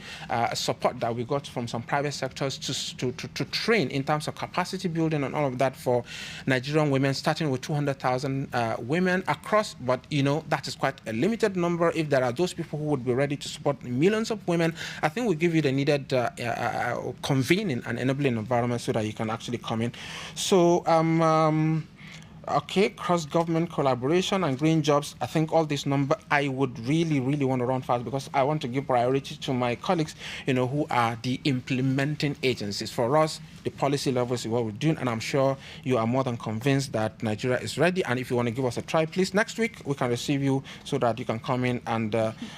support that we got from some private sectors to train in terms of capacity building and all of that for Nigerian women, starting with 200,000 women across. But that is quite a limited number. If there are those people who would be ready to support millions of women, I think we'll give you the needed convening and enabling environment so that you can actually come in. So okay, cross-government collaboration and green jobs. I think all this number, I would really, really want to run fast because I want to give priority to my colleagues, who are the implementing agencies. For us, the policy levels is what we're doing, and I'm sure you are more than convinced that Nigeria is ready. And if you want to give us a try, please, next week we can receive you so that you can come in and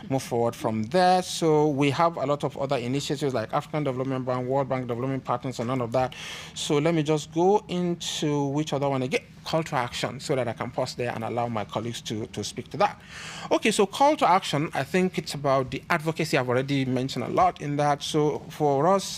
move forward from there. So we have a lot of other initiatives like African Development Bank, World Bank Development Partners, and none of that. So let me just go into which other one again. Call to action, so that I can pause there and allow my colleagues to speak to that. Okay, so call to action, I think it's about the advocacy. I've already mentioned a lot in that. So for us,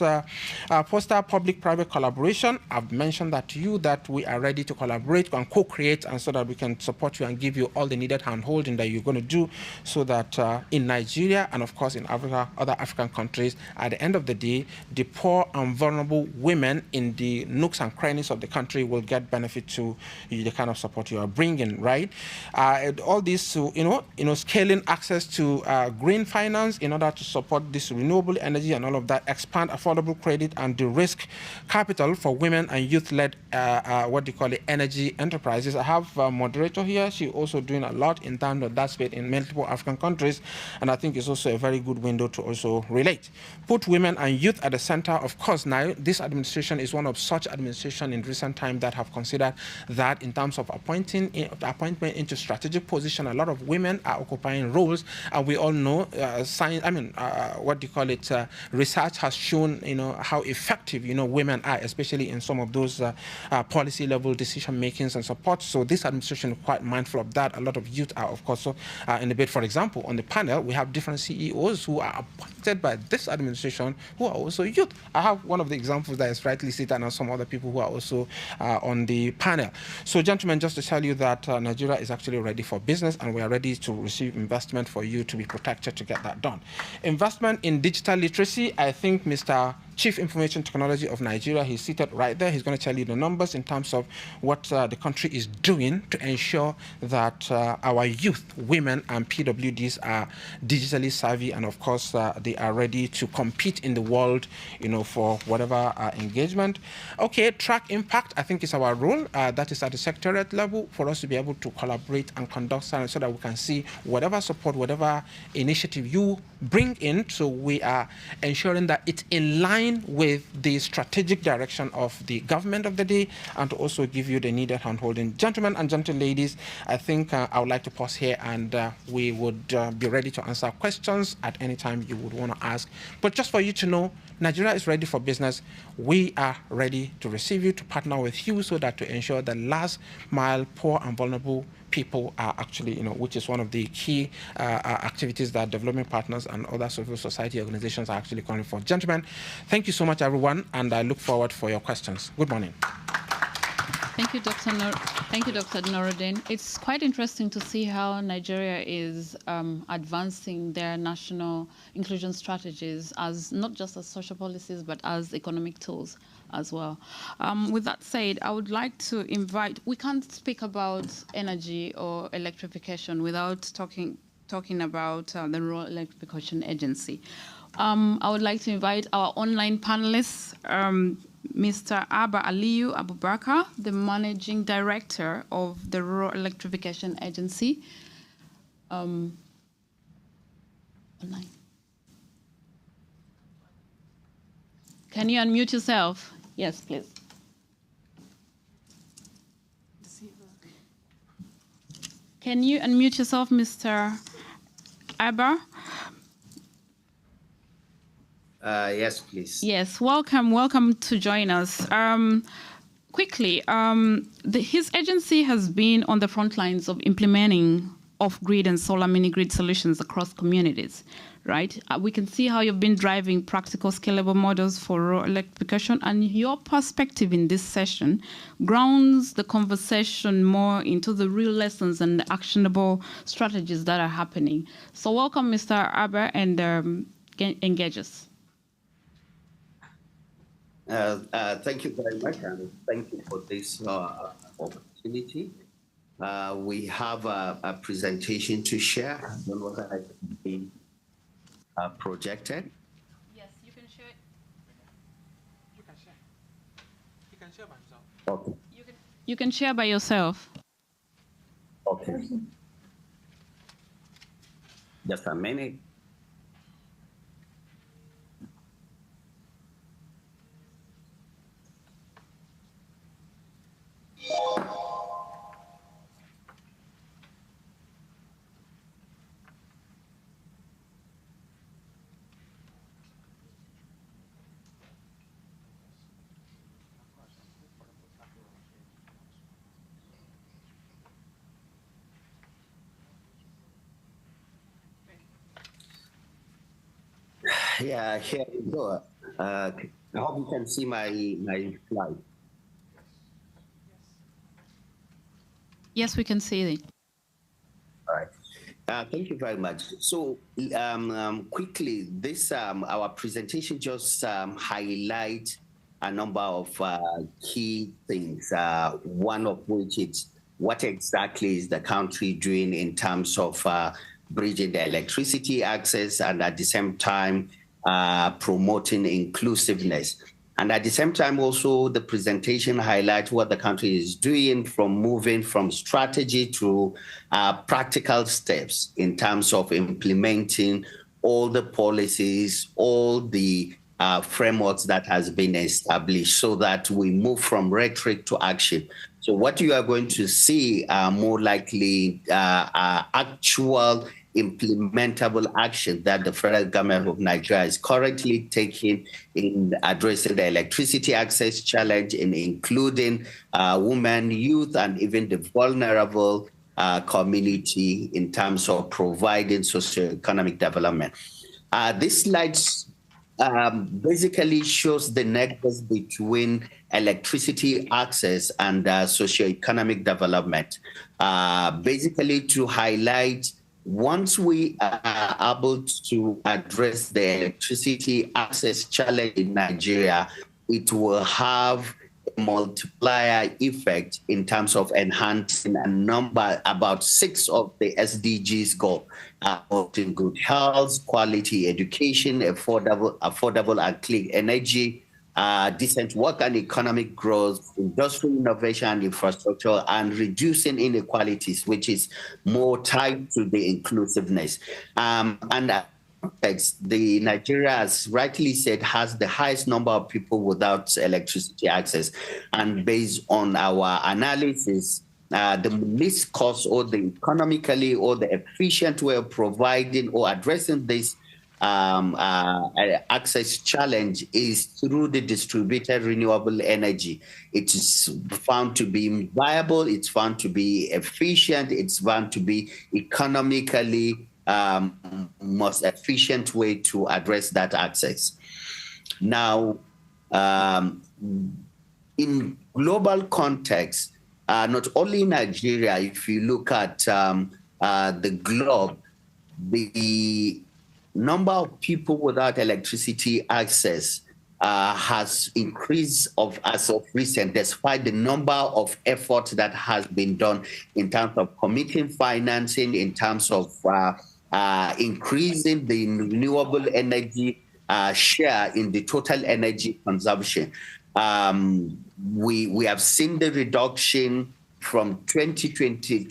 foster public-private collaboration, I've mentioned that to you, that we are ready to collaborate and co-create, and so that we can support you and give you all the needed hand-holding that you're going to do, so that in Nigeria and of course in Africa, other African countries, at the end of the day, the poor and vulnerable women in the nooks and crannies of the country will get benefit to the kind of support you are bringing, right? All this, scaling access to green finance in order to support this renewable energy and all of that, expand affordable credit and de-risk capital for women and youth-led, energy enterprises. I have a moderator here. She's also doing a lot in terms of that space in multiple African countries, and I think it's also a very good window to also relate. Put women and youth at the center. Of course, now this administration is one of such administration in recent time that have considered that in terms of appointment into strategic position, a lot of women are occupying roles, and we all know research has shown how effective women are, especially in some of those policy level decision makings and support. So this administration is quite mindful of that. A lot of youth are, of course, in the bid. For example, on the panel we have different CEOs who are appointed by this administration who are also youth. I have one of the examples that is rightly seated, and some other people who are also on the panel. So, gentlemen, just to tell you that Nigeria is actually ready for business, and we are ready to receive investment for you to be protected to get that done. Investment in digital literacy, I think Mr. Chief Information Technology of Nigeria, he's seated right there. He's going to tell you the numbers in terms of what the country is doing to ensure that our youth, women, and PWDs are digitally savvy, and of course they are ready to compete in the world, for whatever engagement. Okay, track impact, I think is our role. That is at the secretariat level for us to be able to collaborate and conduct science so that we can see whatever support, whatever initiative you bring in. So we are ensuring that it's in line with the strategic direction of the government of the day, and to also give you the needed handholding. Gentlemen and gentle ladies, I think I would like to pause here, and we would be ready to answer questions at any time you would want to ask. But just for you to know, Nigeria is ready for business. We are ready to receive you, to partner with you, so that to ensure the last mile poor and vulnerable people are actually, which is one of the key activities that development partners and other civil society organizations are actually calling for. Gentlemen, thank you so much, everyone, and I look forward for your questions. Good morning. Thank you, Dr. Nuruddin. It's quite interesting to see how Nigeria is advancing their national inclusion strategies as not just as social policies, but as economic tools as well. With that said, I would like to invite, we can't speak about energy or electrification without talking about the Rural Electrification Agency. I would like to invite our online panelists, Mr. Abba Aliyu Abubakar, the Managing Director of the Rural Electrification Agency. Online. Can you unmute yourself? Yes, please. Can you unmute yourself, Mr. Abba? Yes, please. Yes, welcome to join us. Quickly, his agency has been on the front lines of implementing off-grid and solar mini-grid solutions across communities, right? We can see how you've been driving practical scalable models for rural electrification, and your perspective in this session grounds the conversation more into the real lessons and the actionable strategies that are happening. So welcome, Mr. Abba, and engage us. Thank you very much, and thank you for this opportunity. We have a presentation to share. I don't know whether I can be projected. Yes, you can share it. You can share. You can share by yourself. Okay. You can share by yourself. Okay. Just a minute. Yeah, here we go. I hope you can see my slide. Yes, we can see it. All right. Thank you very much. So quickly, this our presentation just highlight a number of key things. One of which is what exactly is the country doing in terms of bridging the electricity access, and at the same time promoting inclusiveness. And at the same time, also, the presentation highlights what the country is doing from moving from strategy to practical steps in terms of implementing all the policies, all the frameworks that has been established, so that we move from rhetoric to action. So what you are going to see are more likely actual implementable action that the federal government of Nigeria is currently taking in addressing the electricity access challenge, in including women, youth, and even the vulnerable community in terms of providing socioeconomic development. This slide basically shows the nexus between electricity access and socioeconomic development, basically to highlight once we are able to address the electricity access challenge in Nigeria, it will have a multiplier effect in terms of enhancing a number, about 6 of the SDGs goal, in good health, quality education, affordable and clean energy, decent work and economic growth, industrial innovation and infrastructure, and reducing inequalities, which is more tied to the inclusiveness. The Nigeria, as rightly said, has the highest number of people without electricity access. And based on our analysis, the least cost or the economically or the efficient way of providing or addressing this access challenge is through the distributed renewable energy. It is found to be viable, it's found to be efficient, it's found to be economically most efficient way to address that access. Now, in global context, not only in Nigeria, if you look at the globe, the number of people without electricity access has increased as of recent, despite the number of efforts that has been done in terms of committing financing, in terms of increasing the renewable energy share in the total energy consumption. We have seen the reduction from 2015 to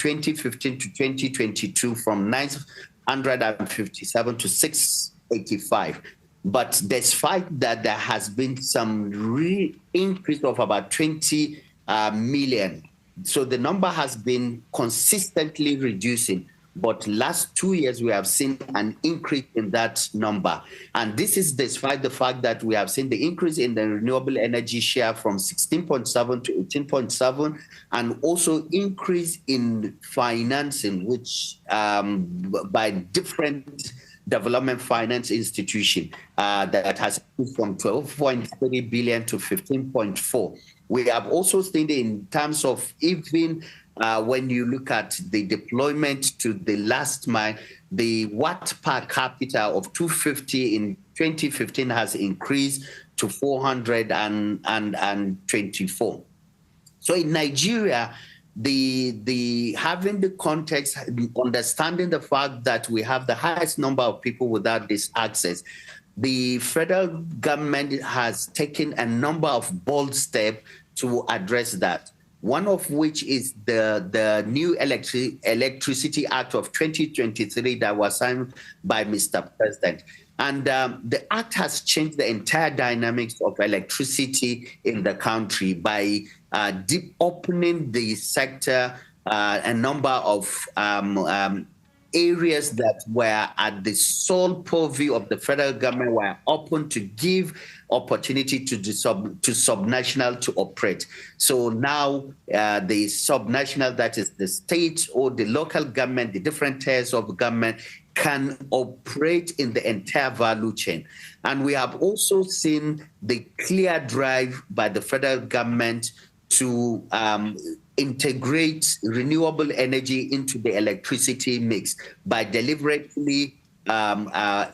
2022 from 957 to 685. But despite that, there has been some increase of about 20 million. So the number has been consistently reducing. But last 2 years, we have seen an increase in that number. And this is despite the fact that we have seen the increase in the renewable energy share from 16.7 to 18.7, and also increase in financing, which by different development finance institution that has moved from 12.3 billion to 15.4. We have also seen in terms of even when you look at the deployment to the last mile, the watt per capita of 250 in 2015 has increased to 424. So in Nigeria, the having the context, understanding the fact that we have the highest number of people without this access, the federal government has taken a number of bold steps to address that. One of which is the new Electricity Act of 2023 that was signed by Mr. President. And the act has changed the entire dynamics of electricity in the country by deep opening the sector, a number of areas that were at the sole purview of the federal government were open to give opportunity to subnational to operate. So now the subnational, that is the state or the local government, the different tiers of government, can operate in the entire value chain. And we have also seen the clear drive by the federal government to integrate renewable energy into the electricity mix by deliberately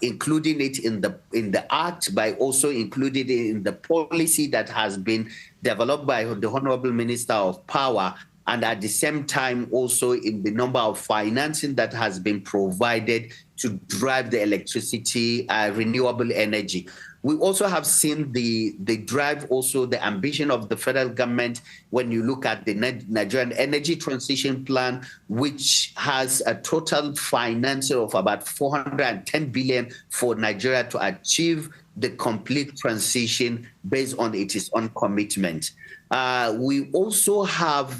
including it in the act, by also including it in the policy that has been developed by the Honorable Minister of Power, and at the same time also in the number of financing that has been provided to drive the electricity, renewable energy. We also have seen the drive, also the ambition of the federal government when you look at the Nigerian Energy Transition Plan, which has a total financing of about 410 billion for Nigeria to achieve the complete transition based on its own commitment. We also have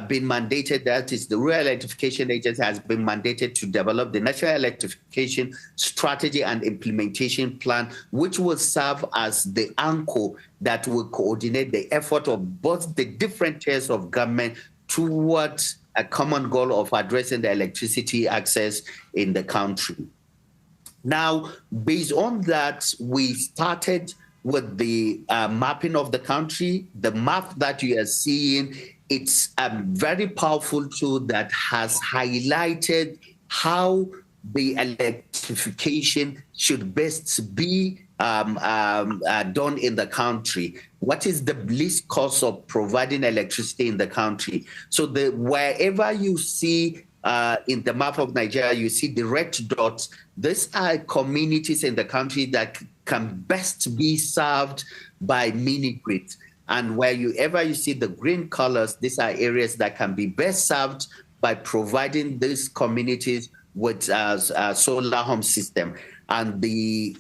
been mandated, that is the Rural Electrification Agency has been mandated to develop the National Electrification Strategy and Implementation Plan, which will serve as the anchor that will coordinate the effort of both the different tiers of government towards a common goal of addressing the electricity access in the country. Now, based on that, we started with the mapping of the country. The map that you are seeing, it's a very powerful tool that has highlighted how the electrification should best be done in the country. What is the least cost of providing electricity in the country? So wherever you see in the map of Nigeria, you see the red dots. These are communities in the country that can best be served by mini-grids. And wherever you see the green colors, these are areas that can be best served by providing these communities with a solar home system. And the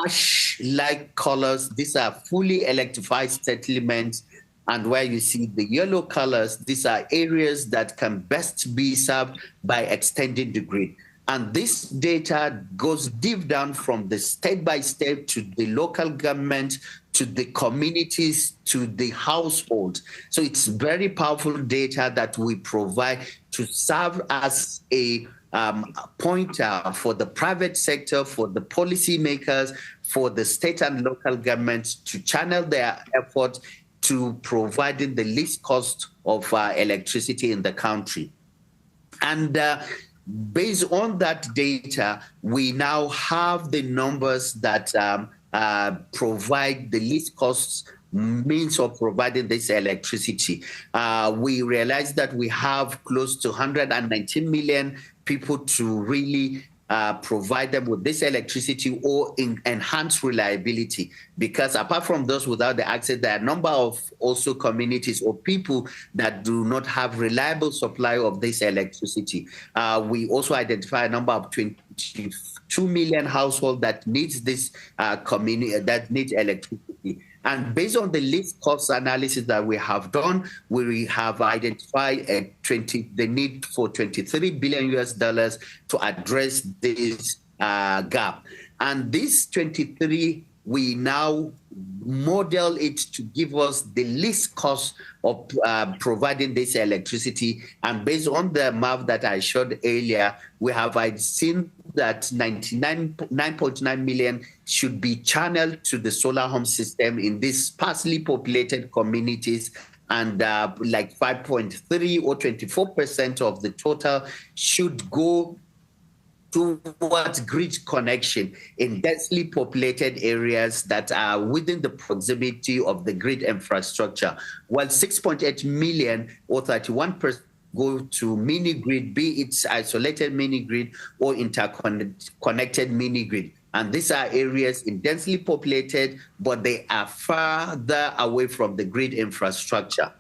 ash-like colors, these are fully electrified settlements. And where you see the yellow colors, these are areas that can best be served by extending the grid. And this data goes deep down from the state-by-state to the local government, to the communities, to the household. So it's very powerful data that we provide to serve as a pointer for the private sector, for the policymakers, for the state and local governments to channel their effort to providing the least cost of electricity in the country. And based on that data, we now have the numbers that provide the least cost means of providing this electricity. We realize that we have close to 119 million people to really provide them with this electricity or enhance reliability. Because apart from those without the access, there are a number of also communities or people that do not have reliable supply of this electricity. We also identify a number of 22 million households that needs this community, that needs electricity. And based on the least cost analysis that we have done, we have identified the need for $23 billion to address this gap. And this 23, we now model it to give us the least cost of providing this electricity. And based on the map that I showed earlier, we have seen that 9.9 million should be channeled to the solar home system in these sparsely populated communities, and like 5.3 or 24% of the total should go towards grid connection in densely populated areas that are within the proximity of the grid infrastructure, while 6.8 million or 31% go to mini grid, be it isolated mini grid or interconnected mini grid. And these are areas in densely populated, but they are farther away from the grid infrastructure.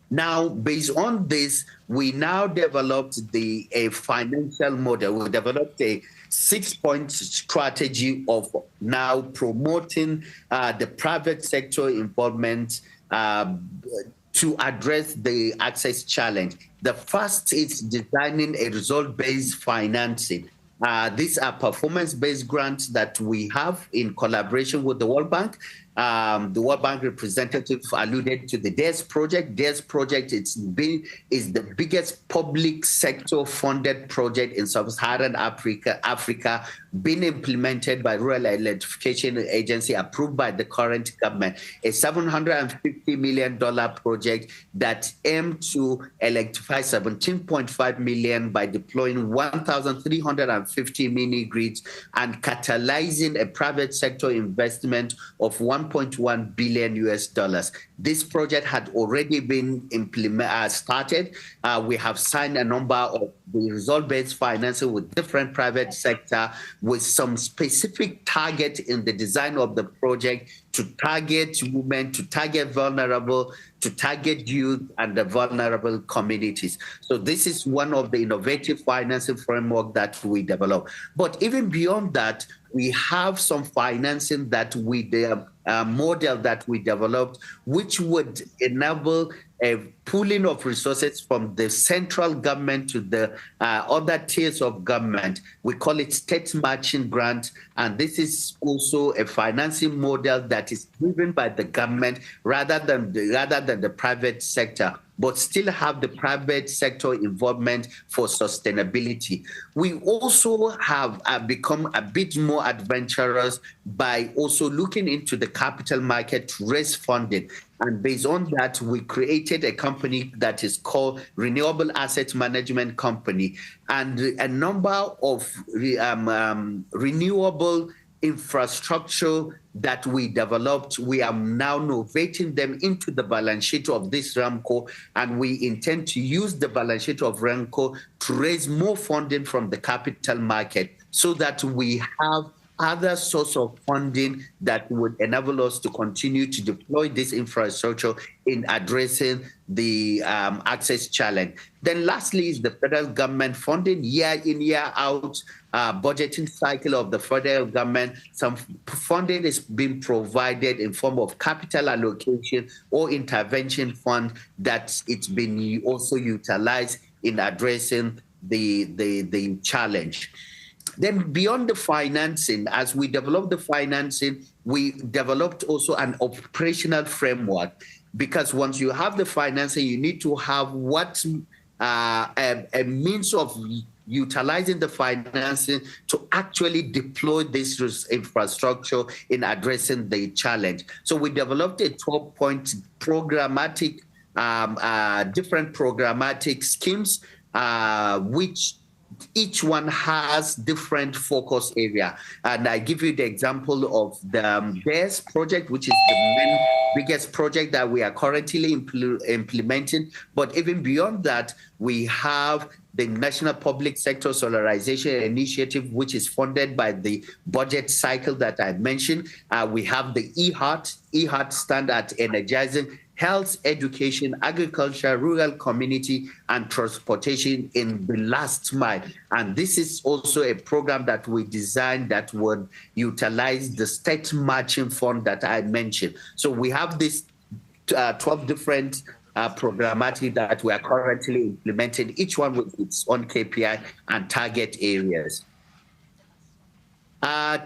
Now, based on this, we now developed a financial model. We developed a 6-point strategy of now promoting the private sector involvement to address the access challenge. The first is designing a result-based financing. These are performance-based grants that we have in collaboration with the World Bank. The World Bank representative alluded to the DARES project. DARES project is the biggest public sector funded project in sub-Saharan Africa, being implemented by Rural Electrification Agency, approved by the current government. A $750 million project that aimed to electrify 17.5 million by deploying 1,350 mini grids and catalyzing a private sector investment of $1.1 billion. This project had already been started. We have signed a number of the result-based financing with different private sector, with some specific target in the design of the project to target women, to target vulnerable, to target youth and the vulnerable communities. So this is one of the innovative financing framework that we develop. But even beyond that, we have some financing that model that we developed, which would enable a pooling of resources from the central government to the other tiers of government. We call it state matching grant, and this is also a financing model that is driven by the government rather than the private sector, but still have the private sector involvement for sustainability. We also have become a bit more adventurous by also looking into the capital market to raise funding. And based on that, we created a company that is called Renewable Asset Management Company. And a number of renewable infrastructure that we developed, we are now novating them into the balance sheet of this RAMCO, and we intend to use the balance sheet of RAMCO to raise more funding from the capital market so that we have other source of funding that would enable us to continue to deploy this infrastructure in addressing the access challenge. Then lastly is the federal government funding, year in, year out, budgeting cycle of the federal government. Some funding is being provided in form of capital allocation or intervention fund that it's been also utilized in addressing the challenge. Then beyond the financing, as we developed the financing, we developed also an operational framework, because once you have the financing, you need to have a means of utilizing the financing to actually deploy this infrastructure in addressing the challenge. So we developed a 12-point different programmatic schemes, which each one has different focus area. And I give you the example of the BEARS project, which is the biggest project that we are currently implementing. But even beyond that, we have the National Public Sector Solarization Initiative, which is funded by the budget cycle that I mentioned. We have the EHART. EHART stand at energizing health, education, agriculture, rural community, and transportation in the last mile. And this is also a program that we designed that would utilize the state matching fund that I mentioned. So we have this 12 different programmatic that we are currently implementing, each one with its own KPI and target areas.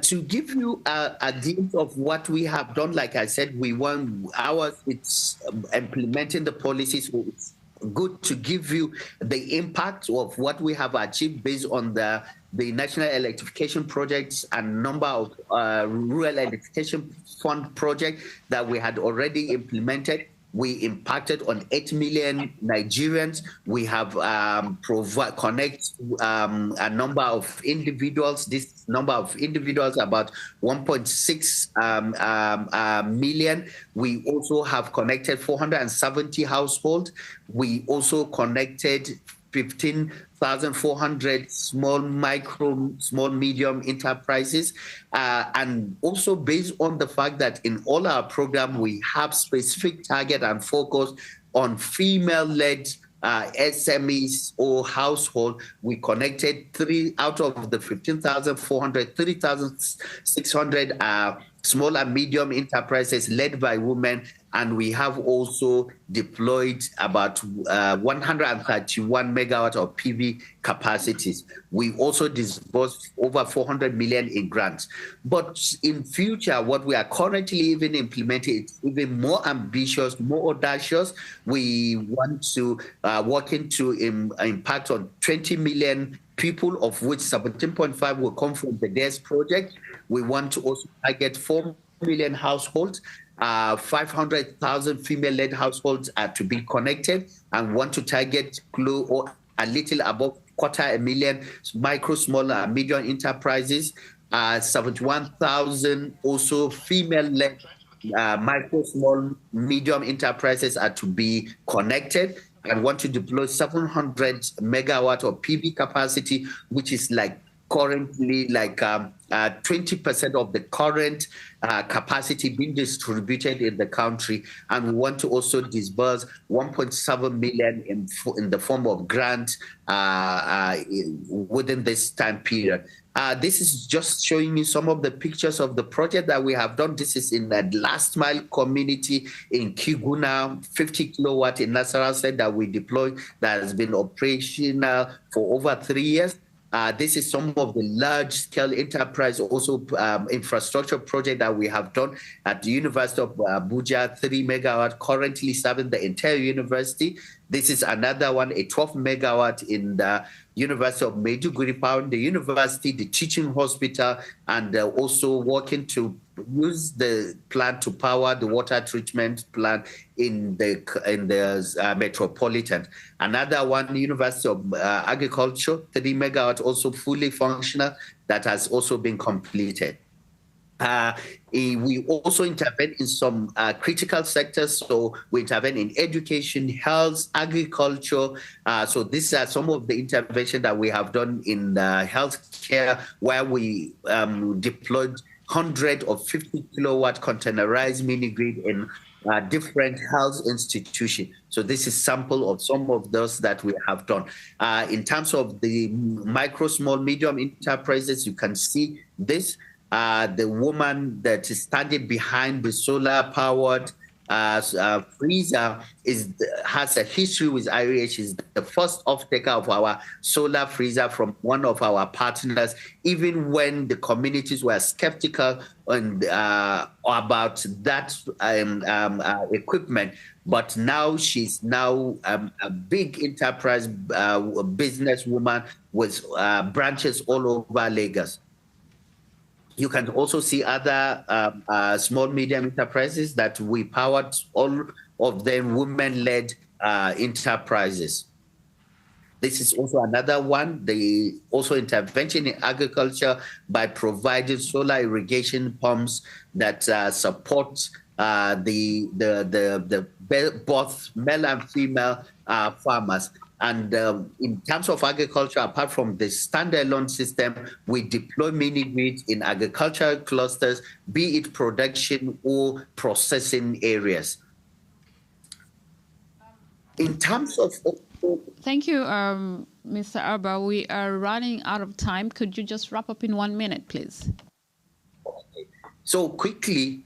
To give you a glimpse of what we have done, like I said, it's implementing the policies. So it's good to give you the impact of what we have achieved based on the National Electrification Projects and number of Rural Electrification Fund projects that we had already implemented. We impacted on 8 million Nigerians. We have connect a number of individuals. This number of individuals, about 1.6 million. We also have connected 470 households. We also connected 15,400 small, medium enterprises. And also based on the fact that in all our programs, we have specific target and focus on female-led SMEs or household. We connected 3 out of the 15,400, 3,600 small and medium enterprises led by women. And we have also deployed about 131 megawatts of PV capacities. We also disbursed over 400 million in grants. But in future, what we are currently even implementing is even more ambitious, more audacious. We want to work into impact on 20 million people, of which 17.5 will come from the DES project. We want to also target 4 million households. 500,000 female-led households are to be connected, and want to target or a little above 250,000 micro, small, and medium enterprises. 71,000 also female-led micro, small, medium enterprises are to be connected, and want to deploy 700 megawatts of PV capacity, which is like currently like 20% of the current capacity being distributed in the country. And we want to also disburse 1.7 million in the form of grants within this time period. This is just showing you some of the pictures of the project that we have done. This is in the last mile community in Kiguna, 50 kilowatt in Nasarawa State that we deployed, that has been operational for over 3 years. This is some of the large-scale enterprise, also infrastructure project that we have done at the University of Abuja, 3 megawatt, currently serving the entire university. This is another one, a 12 megawatt in the University of Maiduguri, powering the university, the teaching hospital, and also working to use the plant to power the water treatment plant in the metropolitan. Another one, University of Agriculture, 3 megawatt, also fully functional, that has also been completed. We also intervene in some critical sectors. So we intervene in education, health, agriculture. So these are some of the intervention that we have done in healthcare, where we deployed 150 kilowatt containerized mini grid in different health institutions. So this is sample of some of those that we have done. In terms of the micro, small, medium enterprises, you can see this. The woman that is standing behind the solar-powered freezer has a history with IRH. Is the first off-taker of our solar freezer from one of our partners, even when the communities were skeptical about that equipment. But now she's a big enterprise businesswoman with branches all over Lagos. You can also see other small, medium enterprises that we powered, all of them women-led enterprises. This is also another one. The also intervention in agriculture by providing solar irrigation pumps that support both male and female farmers. And in terms of agriculture, apart from the standalone system, we deploy mini grids in agricultural clusters, be it production or processing areas. In terms of... Thank you, Mr. Arba. We are running out of time. Could you just wrap up in 1 minute, please? Okay. So quickly,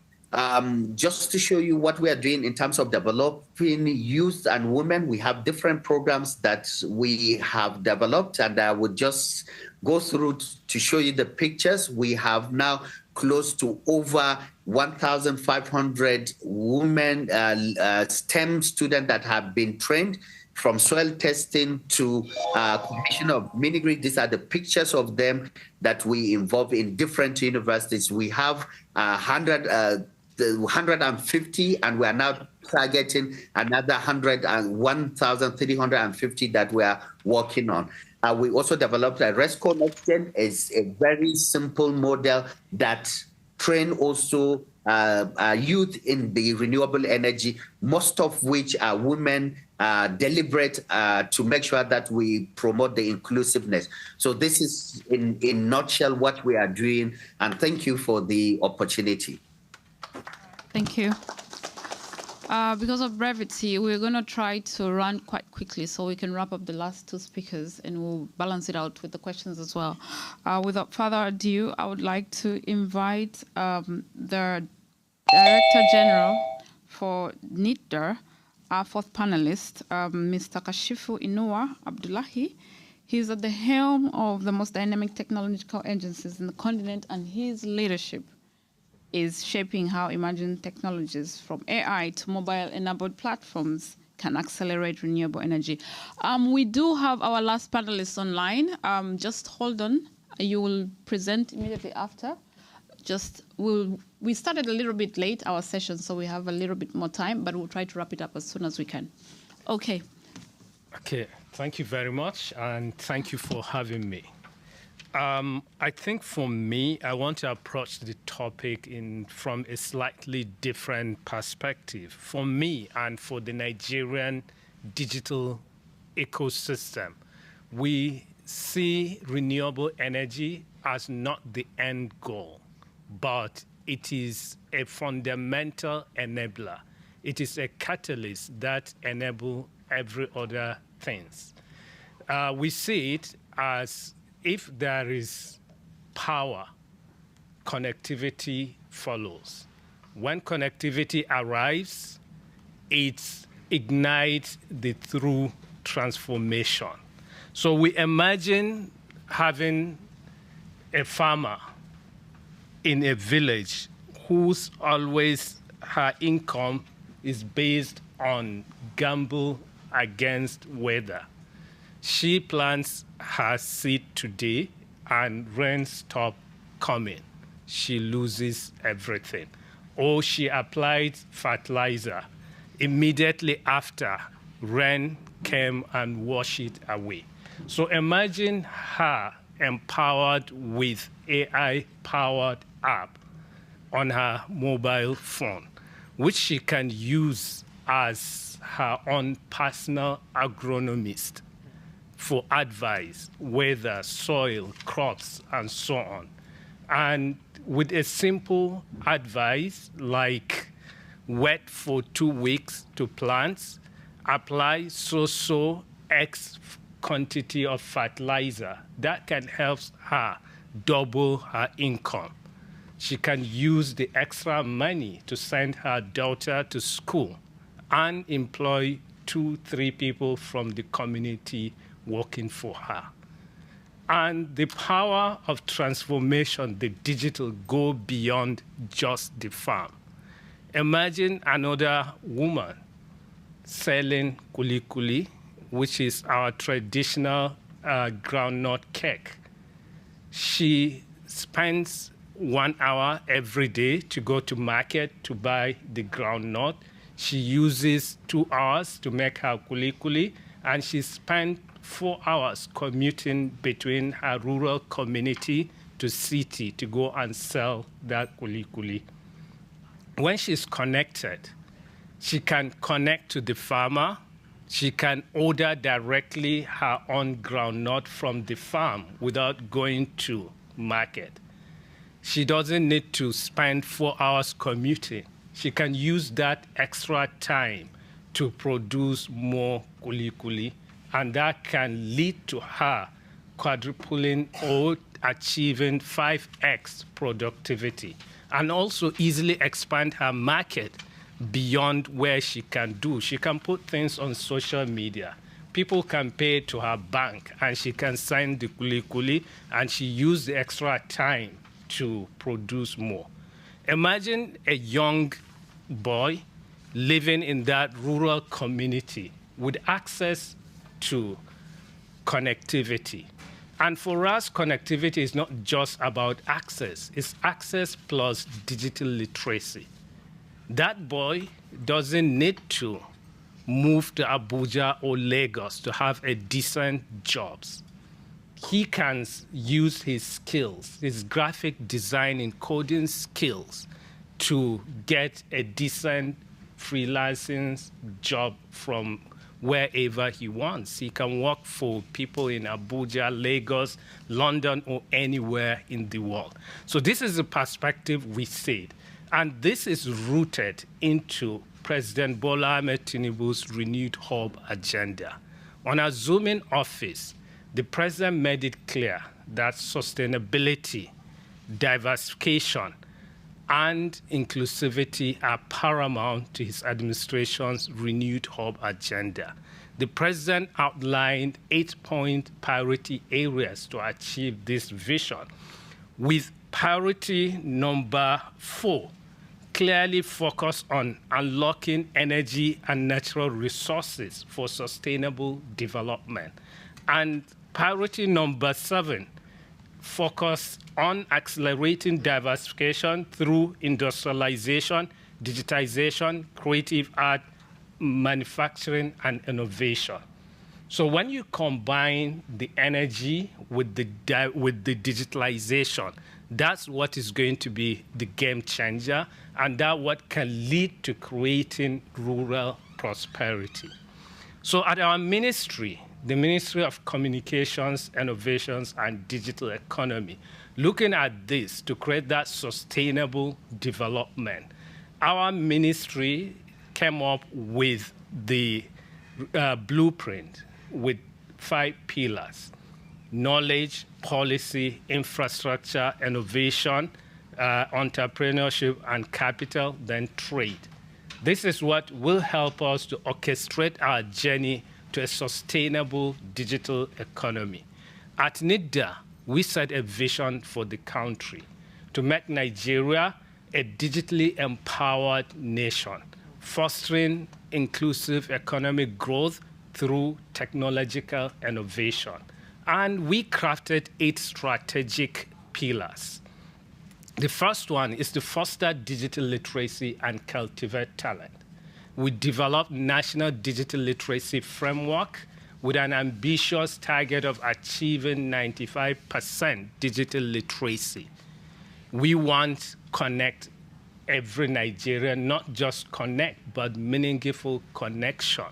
just to show you what we are doing in terms of developing youth and women, we have different programs that we have developed, and I would just go through to show you the pictures. We have now close to over 1,500 women STEM students that have been trained, from soil testing to commission of mini grid. These are the pictures of them that we involve in different universities. We have 150, and we are now targeting another 1,350 that we are working on. We also developed a RESCO Next-Gen. It's a very simple model that train also youth in the renewable energy, most of which are women, deliberate to make sure that we promote the inclusiveness. So this is in a nutshell what we are doing, and thank you for the opportunity. Thank you. Because of brevity, we're going to try to run quite quickly so we can wrap up the last two speakers, and we'll balance it out with the questions as well. Without further ado, I would like to invite the Director General for NITDER, our fourth panelist, Mr. Kashifu Inua Abdullahi. He's at the helm of the most dynamic technological agencies in the continent, and his leadership is shaping how emerging technologies from AI to mobile-enabled platforms can accelerate renewable energy. We do have our last panelist online. Just hold on. You will present immediately after. We started a little bit late, our session, so we have a little bit more time, but we'll try to wrap it up as soon as we can. Okay. Okay, thank you very much, and thank you for having me. I think for me, I want to approach the topic from a slightly different perspective. For me and for the Nigerian digital ecosystem, we see renewable energy as not the end goal, but it is a fundamental enabler. It is a catalyst that enables every other things. We see it as if there is power, connectivity follows. When connectivity arrives, it ignites the true transformation. So we imagine having a farmer in a village whose always her income is based on gamble against weather. She plants her seed today and rain stops coming. She loses everything. Or she applied fertilizer. Immediately after, rain came and washed it away. So imagine her empowered with AI-powered app on her mobile phone, which she can use as her own personal agronomist for advice, weather, soil, crops, and so on. And with a simple advice like wet for 2 weeks to plants, apply so X quantity of fertilizer, that can help her double her income. She can use the extra money to send her daughter to school and employ 2-3 people from the community working for her. And the power of transformation, the digital, go beyond just the farm. Imagine another woman selling kuli-kuli, which is our traditional groundnut cake. She spends 1 hour every day to go to market to buy the groundnut. She uses 2 hours to make her kuli-kuli, and she spent 4 hours commuting between her rural community to city to go and sell that kuli. When she's connected, she can connect to the farmer. She can order directly her own groundnut from the farm without going to market. She doesn't need to spend 4 hours commuting. She can use that extra time to produce more kuli, and that can lead to her quadrupling or achieving 5x productivity, and also easily expand her market beyond where she can do. She can put things on social media. People can pay to her bank, and she can sign the kuli, and she used the extra time to produce more. Imagine a young boy living in that rural community with access to connectivity. And for us, connectivity is not just about access. It's access plus digital literacy. That boy doesn't need to move to Abuja or Lagos to have a decent jobs. He can use his skills, his graphic design and coding skills, to get a decent freelancing job from wherever he wants. He can work for people in Abuja, Lagos, London, or anywhere in the world. So this is the perspective we see. And this is rooted into President Bola Ahmed Tinubu's renewed hub agenda. On assuming office, the president made it clear that sustainability, diversification, and inclusivity are paramount to his administration's renewed hub agenda. The president outlined 8-point priority areas to achieve this vision, with priority number 4 clearly focused on unlocking energy and natural resources for sustainable development. And priority number 7 focus on accelerating diversification through industrialization, digitization, creative art, manufacturing, and innovation. So when you combine the energy with the digitalization, that's what is going to be the game changer, and that what can lead to creating rural prosperity. So at our ministry, the Ministry of Communications, Innovations, and Digital Economy, looking at this to create that sustainable development, our ministry came up with the blueprint with 5 pillars: knowledge, policy, infrastructure, innovation, entrepreneurship, and capital, then trade. This is what will help us to orchestrate our journey to a sustainable digital economy. At NIDA, we set a vision for the country to make Nigeria a digitally empowered nation, fostering inclusive economic growth through technological innovation. And we crafted 8 strategic pillars. The first one is to foster digital literacy and cultivate talent. We developed national digital literacy framework with an ambitious target of achieving 95% digital literacy. We want connect every Nigerian, not just connect, but meaningful connection.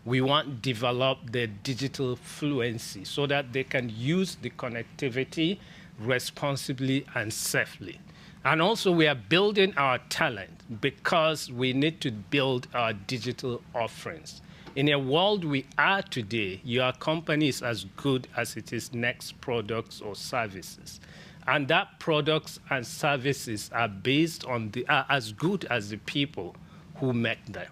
We want develop their digital fluency so that they can use the connectivity responsibly and safely. And also, we are building our talent because we need to build our digital offerings. In a world we are today, your company is as good as it is next products or services. And that products and services are based on are as good as the people who make them.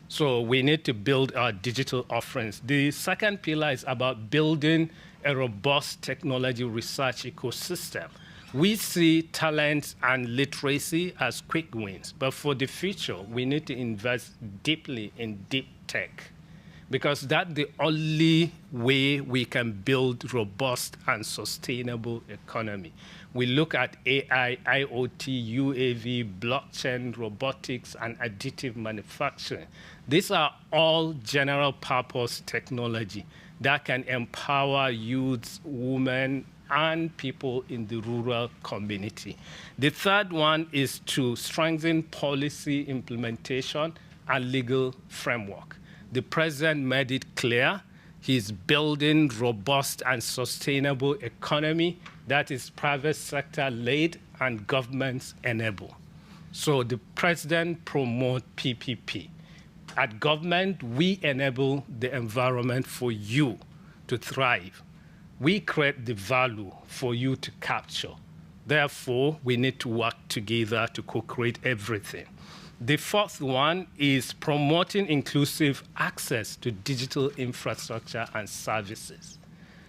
So we need to build our digital offerings. The second pillar is about building a robust technology research ecosystem. We see talent and literacy as quick wins, but for the future, we need to invest deeply in deep tech, because that's the only way we can build robust and sustainable economy. We look at AI, IoT, UAV, blockchain, robotics, and additive manufacturing. These are all general purpose technology that can empower youths, women, and people in the rural community. The third one is to strengthen policy implementation and legal framework. The president made it clear he's building robust and sustainable economy that is private sector led and governments enable. So the president promotes PPP. At government, we enable the environment for you to thrive. We create the value for you to capture. Therefore, we need to work together to co-create everything. The fourth one is promoting inclusive access to digital infrastructure and services.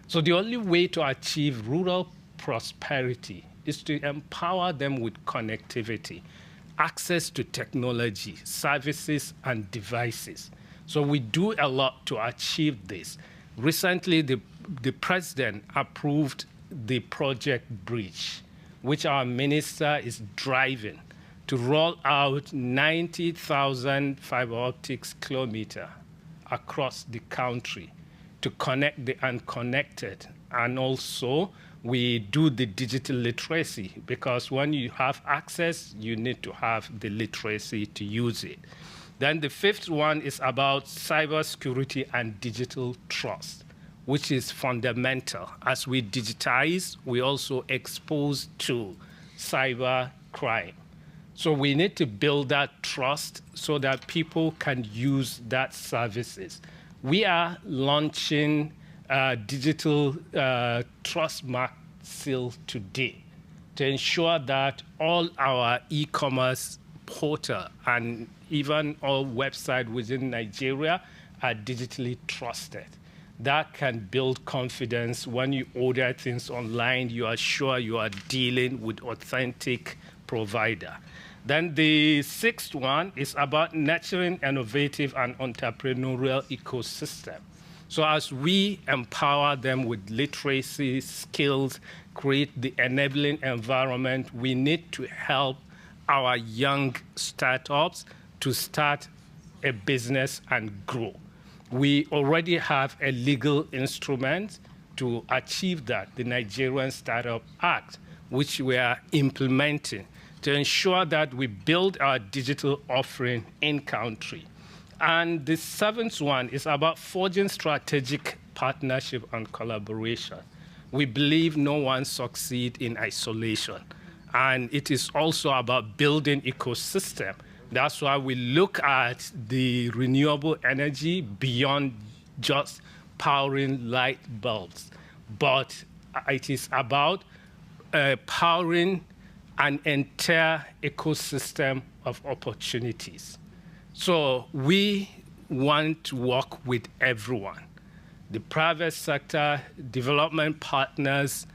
So the only way to achieve rural prosperity is to empower them with connectivity, access to technology, services, and devices. So we do a lot to achieve this. Recently, the president approved the Project Bridge, which our minister is driving to roll out 90,000 fiber optics kilometers across the country to connect the unconnected. And also, we do the digital literacy, because when you have access, you need to have the literacy to use it. Then the fifth one is about cybersecurity and digital trust, which is fundamental. As we digitize, we also expose to cyber crime. So we need to build that trust so that people can use that services. We are launching digital trust mark seal today to ensure that all our e-commerce portal and even all websites within Nigeria are digitally trusted. That can build confidence. When you order things online, you are sure you are dealing with authentic provider. Then the sixth one is about nurturing innovative and entrepreneurial ecosystem. So as we empower them with literacy skills, create the enabling environment, we need to help our young startups to start a business and grow. We already have a legal instrument to achieve that, the Nigerian Startup Act, which we are implementing to ensure that we build our digital offering in-country. And the seventh one is about forging strategic partnership and collaboration. We believe no one succeeds in isolation. And it is also about building ecosystem. That's why we look at the renewable energy beyond just powering light bulbs. But it is about powering an entire ecosystem of opportunities. So we want to work with everyone, the private sector, development partners,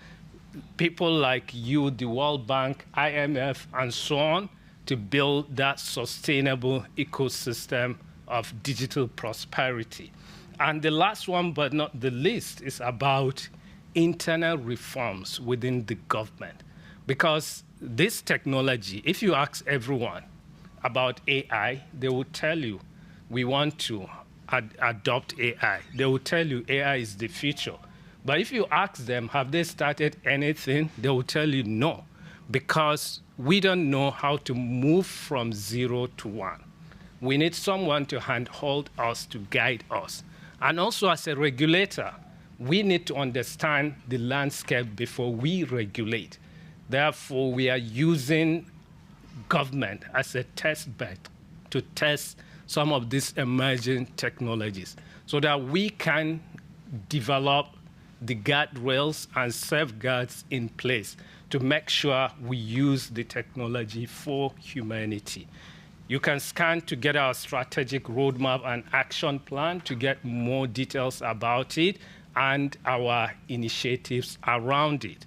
people like you, the World Bank, IMF, and so on, to build that sustainable ecosystem of digital prosperity. And the last one, but not the least, is about internal reforms within the government. Because this technology, if you ask everyone about AI, they will tell you, we want to adopt AI. They will tell you AI is the future. But if you ask them, have they started anything? They will tell you no, because we don't know how to move from 0 to 1. We need someone to handhold us, to guide us. And also as a regulator, we need to understand the landscape before we regulate. Therefore, we are using government as a test bed to test some of these emerging technologies so that we can develop the guardrails and safeguards in place to make sure we use the technology for humanity. You can scan to get our strategic roadmap and action plan to get more details about it and our initiatives around it.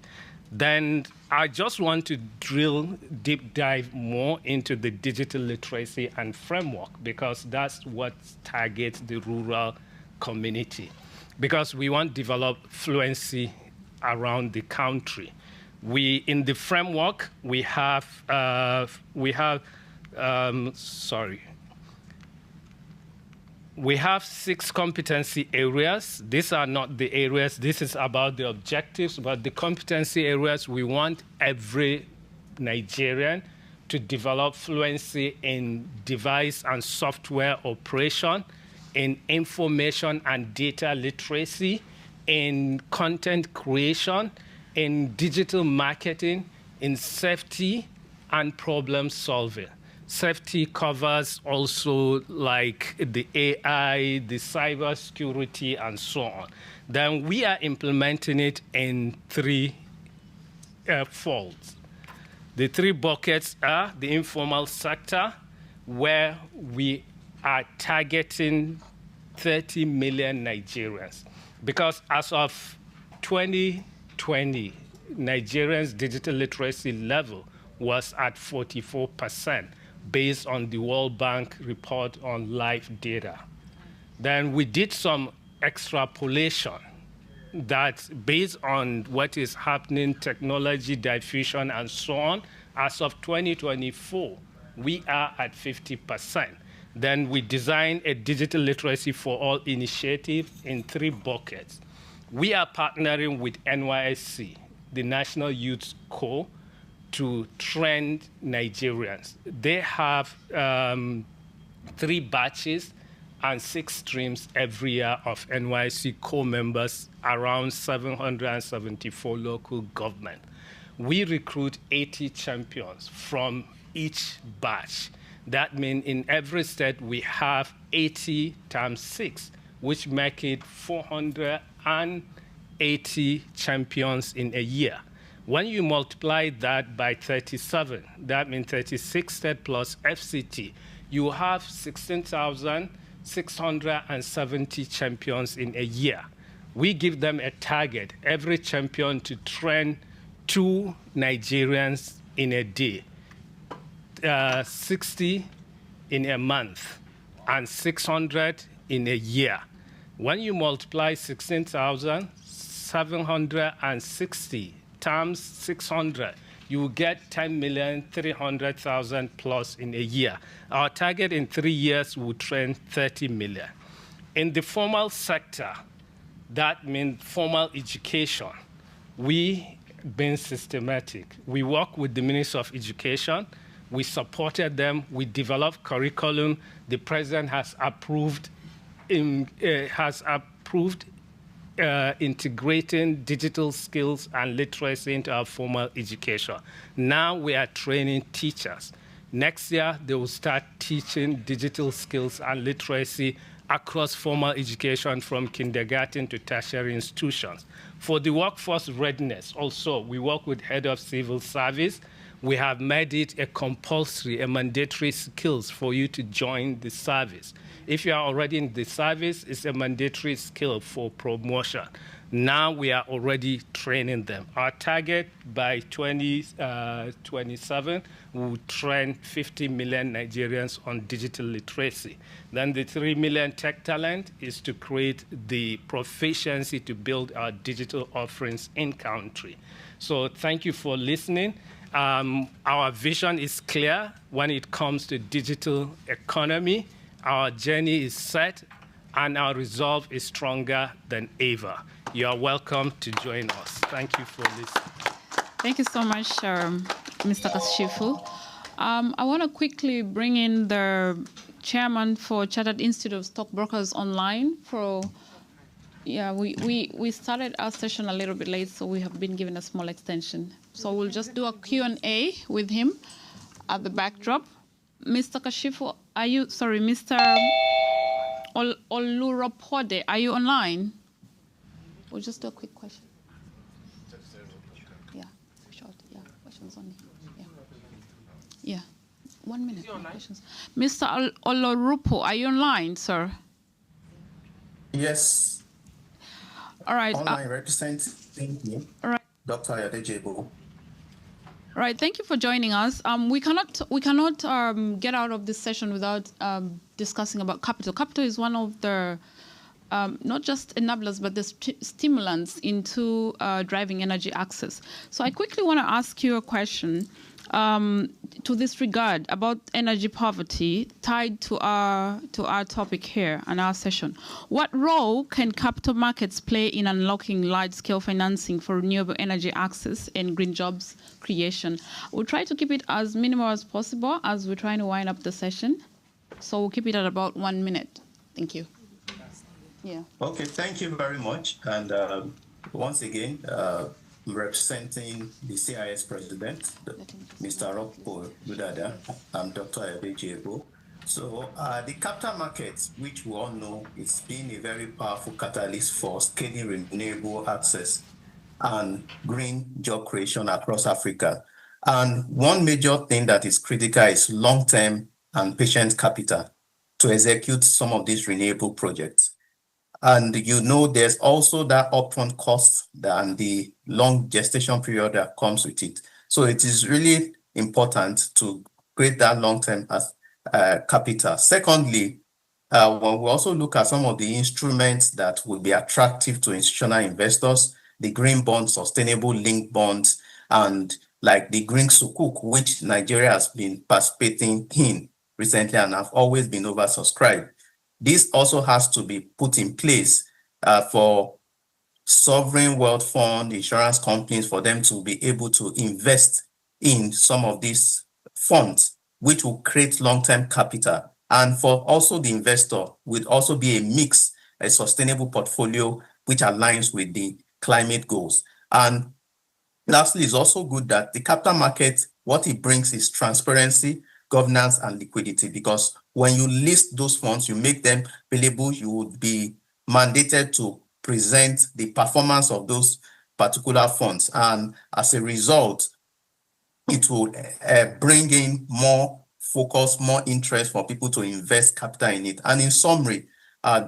Then I just want to deep dive more into the digital literacy and framework, because that's what targets the rural community. Because we want to develop fluency around the country. In the framework, we have we have 6 competency areas. These are not the areas. This is about the objectives, but the competency areas, we want every Nigerian to develop fluency in device and software operation, in information and data literacy, in content creation, in digital marketing, in safety and problem solving. Safety covers also like the AI, the cyber security, and so on. Then we are implementing it in 3 folds. The 3 buckets are the informal sector, where we are targeting 30 million Nigerians. Because as of 2020, Nigerians' digital literacy level was at 44%, based on the World Bank report on live data. Then we did some extrapolation that based on what is happening, technology diffusion and so on, as of 2024, we are at 50%. Then we designed a digital literacy for all initiative in 3 buckets. We are partnering with NYSC, the National Youth Corps, to train Nigerians. They have 3 batches and 6 streams every year of NYSC core members, around 774 local government. We recruit 80 champions from each batch. That means in every state we have 80 times 6, which make it 480 champions in a year. When you multiply that by 37, that means 36 state plus FCT, you have 16,670 champions in a year. We give them a target, every champion to train 2 Nigerians in a day, 60 in a month, and 600 in a year. When you multiply 16,760 times 600, you get 10,300,000 plus in a year. Our target in 3 years will train 30 million. In the formal sector, that means formal education, we been systematic. We work with the Ministry of Education. We supported them. We developed curriculum. The president has approved integrating digital skills and literacy into our formal education. Now we are training teachers. Next year, they will start teaching digital skills and literacy across formal education from kindergarten to tertiary institutions. For the workforce readiness, also, we work with head of civil service. We have made it a compulsory, a mandatory skills for you to join the service. If you are already in the service, it's a mandatory skill for promotion. Now we are already training them. Our target by 2027, we will train 50 million Nigerians on digital literacy. Then the 3 million tech talent is to create the proficiency to build our digital offerings in country. So thank you for listening. Our vision is clear when it comes to digital economy. Our journey is set, and our resolve is stronger than ever. You are welcome to join us. Thank you for listening. Thank you so much, Mr. Kashifu. I want to quickly bring in the chairman for Chartered Institute of Stockbrokers Online. We started our session a little bit late, so we have been given a small extension. So we'll just do a Q&A with him at the backdrop. Mr. Kashifu, Mr. Oluropode, are you online? We'll just do a quick question. Yeah, short. Yeah, questions only. Yeah. 1 minute. Questions. Mr. Olorupo, are you online, sir? Yes. All right. Online represent. Thank you. All right. Dr. Ayodejebo. All right, thank you for joining us. We cannot get out of this session without discussing about capital. Capital is one of the not just enablers, but the stimulants into driving energy access. So I quickly want to ask you a question to this regard about energy poverty tied to our topic here and our session. What role can capital markets play in unlocking large-scale financing for renewable energy access and green jobs creation? We'll try to keep it as minimal as possible as we're trying to wind up the session. So we'll keep it at about 1 minute. Thank you. Yeah. Okay, thank you very much. And once again, representing the CIS president, Mr. Rocco Ludada, I'm Dr. Ejebo. So the capital markets, which we all know, it's been a very powerful catalyst for scaling renewable access and green job creation across Africa. And one major thing that is critical is long-term and patient capital to execute some of these renewable projects. And you know, there's also that upfront cost and the long gestation period that comes with it. So it is really important to create that long-term capital. Secondly, when we also look at some of the instruments that will be attractive to institutional investors, the green bonds, sustainable linked bonds, and like the green sukuk, which Nigeria has been participating in recently and have always been oversubscribed. This also has to be put in place for sovereign wealth fund, insurance companies, for them to be able to invest in some of these funds, which will create long-term capital. And for also the investor, would also be a mix, a sustainable portfolio, which aligns with the climate goals. And lastly, it's also good that the capital market, what it brings is transparency, governance, and liquidity, because when you list those funds, you make them available, you would be mandated to present the performance of those particular funds. And as a result, it will bring in more focus, more interest for people to invest capital in it. And in summary,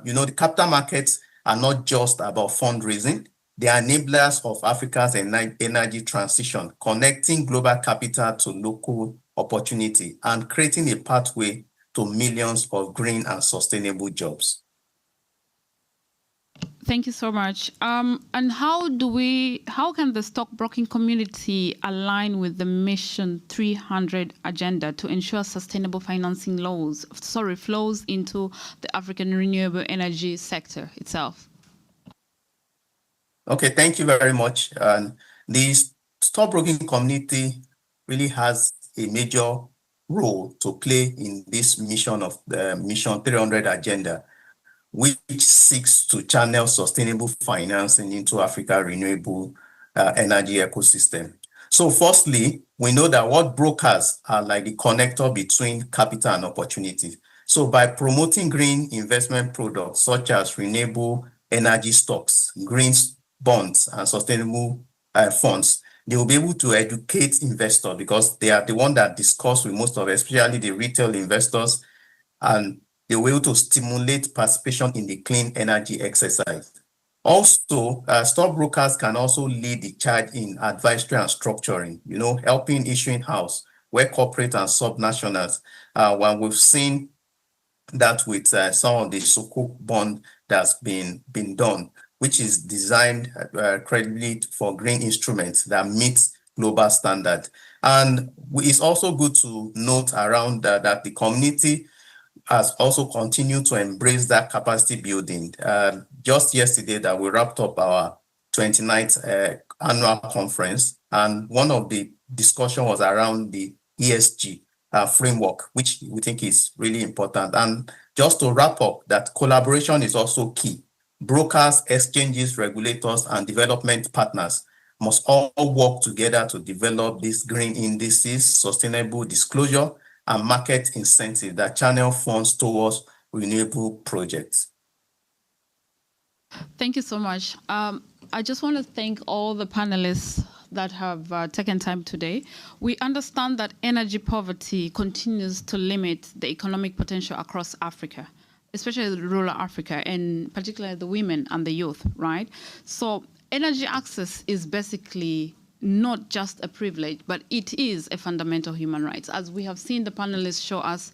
you know, the capital markets are not just about fundraising. They are enablers of Africa's energy transition, connecting global capital to local opportunity and creating a pathway to millions of green and sustainable jobs. Thank you so much. And how can the stockbroking community align with the Mission 300 agenda to ensure sustainable financing flows into the African renewable energy sector itself? Okay, thank you very much. And the stockbroking community really has a major role to play in this mission of the Mission 300 agenda, which seeks to channel sustainable financing into Africa's renewable energy ecosystem. So firstly, we know that what brokers are like the connector between capital and opportunity. So by promoting green investment products such as renewable energy stocks, green bonds, and sustainable funds, they will be able to educate investors, because they are the one that discuss with most of, especially the retail investors, and they will be able to stimulate participation in the clean energy exercise. Also, stockbrokers can also lead the charge in advisory and structuring, you know, helping issuing house, where corporate and subnationals, when we've seen that with some of the sukuk bond that's been done, which is designed credibly for green instruments that meet global standard. And it's also good to note around that the community has also continued to embrace that capacity building. Just yesterday that we wrapped up our 29th annual conference, and one of the discussion was around the ESG framework, which we think is really important. And just to wrap up, that collaboration is also key. Brokers, exchanges, regulators, and development partners must all work together to develop these green indices, sustainable disclosure, and market incentives that channel funds towards renewable projects. Thank you so much. I just want to thank all the panelists that have taken time today. We understand that energy poverty continues to limit the economic potential across Africa, especially rural Africa, and particularly the women and the youth, right? So energy access is basically not just a privilege, but it is a fundamental human right. As we have seen the panelists show us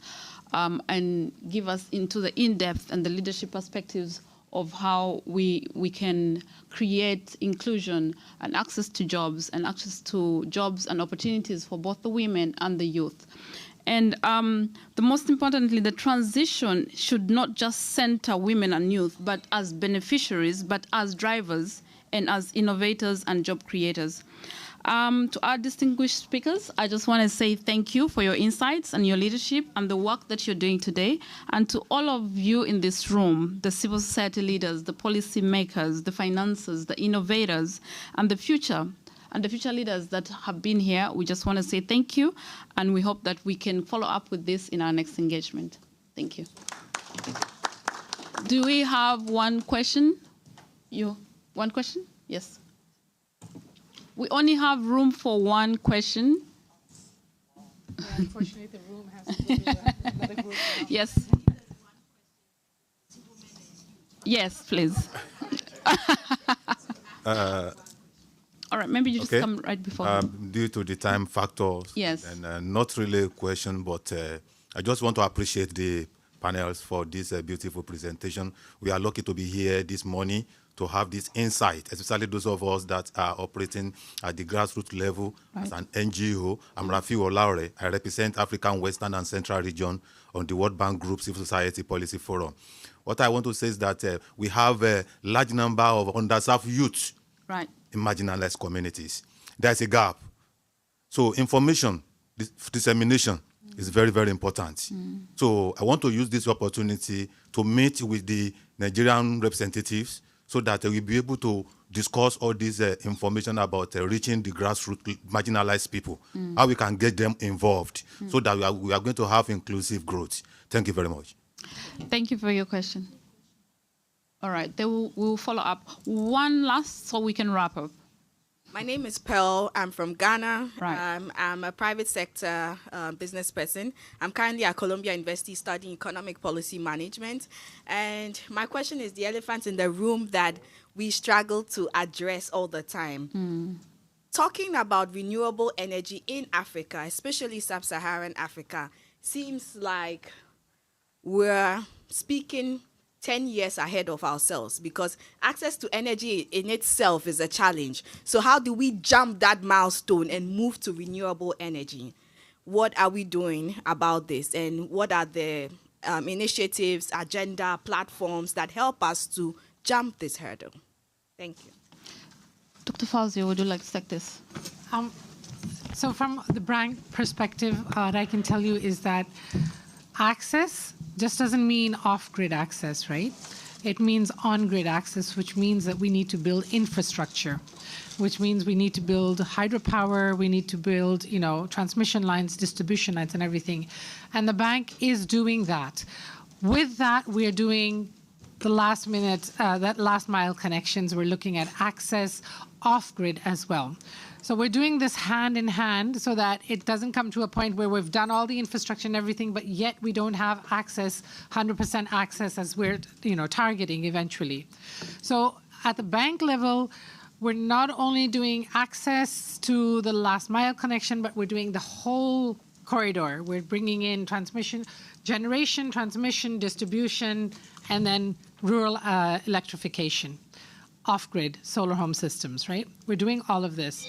and give us into the in-depth and the leadership perspectives of how we can create inclusion and access to jobs and opportunities for both the women and the youth. And the most importantly, the transition should not just center women and youth, but as beneficiaries, but as drivers and as innovators and job creators. To our distinguished speakers, I just want to say thank you for your insights and your leadership and the work that you're doing today. And to all of you in this room, the civil society leaders, the policy makers, the financiers, the innovators, and the future leaders that have been here, we just want to say thank you. And we hope that we can follow up with this in our next engagement. Thank you. Do we have one question? One question? Yes. We only have room for one question. Yeah, unfortunately, the room has to go to another group now. Yes. Yes, please. All right, maybe you just come right before. Due to the time factors, yes. And not really a question, but I just want to appreciate the panels for this beautiful presentation. We are lucky to be here this morning to have this insight, especially those of us that are operating at the grassroots level as an NGO. I'm Rafi Olaore. I represent African Western and Central Region on the World Bank Group Civil Society Policy Forum. What I want to say is that we have a large number of underserved youth in marginalized communities. There's a gap. So information, dissemination is very, very important. So I want to use this opportunity to meet with the Nigerian representatives so that we'll be able to discuss all this information about reaching the grassroots marginalized people, how we can get them involved so that we are going to have inclusive growth. Thank you very much. Thank you for your question. All right, we'll follow up. One last so we can wrap up. My name is Pearl. I'm from Ghana. Right. I'm a private sector business person. I'm currently at Columbia University studying economic policy management. And my question is the elephant in the room that we struggle to address all the time. Talking about renewable energy in Africa, especially sub-Saharan Africa, seems like we're speaking 10 years ahead of ourselves because access to energy in itself is a challenge. So how do we jump that milestone and move to renewable energy? What are we doing about this? And what are the initiatives, agenda, platforms that help us to jump this hurdle? Thank you. Dr. Fauzi, would you like to take this? So from the brand perspective, what I can tell you is that access just doesn't mean off-grid access, right? It means on-grid access, which means that we need to build infrastructure, which means we need to build hydropower, we need to build, transmission lines, distribution lines, and everything. And the bank is doing that. With that, we're doing the last mile connections. We're looking at access off-grid as well. So we're doing this hand in hand so that it doesn't come to a point where we've done all the infrastructure and everything, but yet we don't have access, 100% access as we're targeting eventually. So at the bank level, we're not only doing access to the last mile connection, but we're doing the whole corridor. We're bringing in generation, transmission, distribution, and then rural electrification. Off-grid solar home systems, right? We're doing all of this.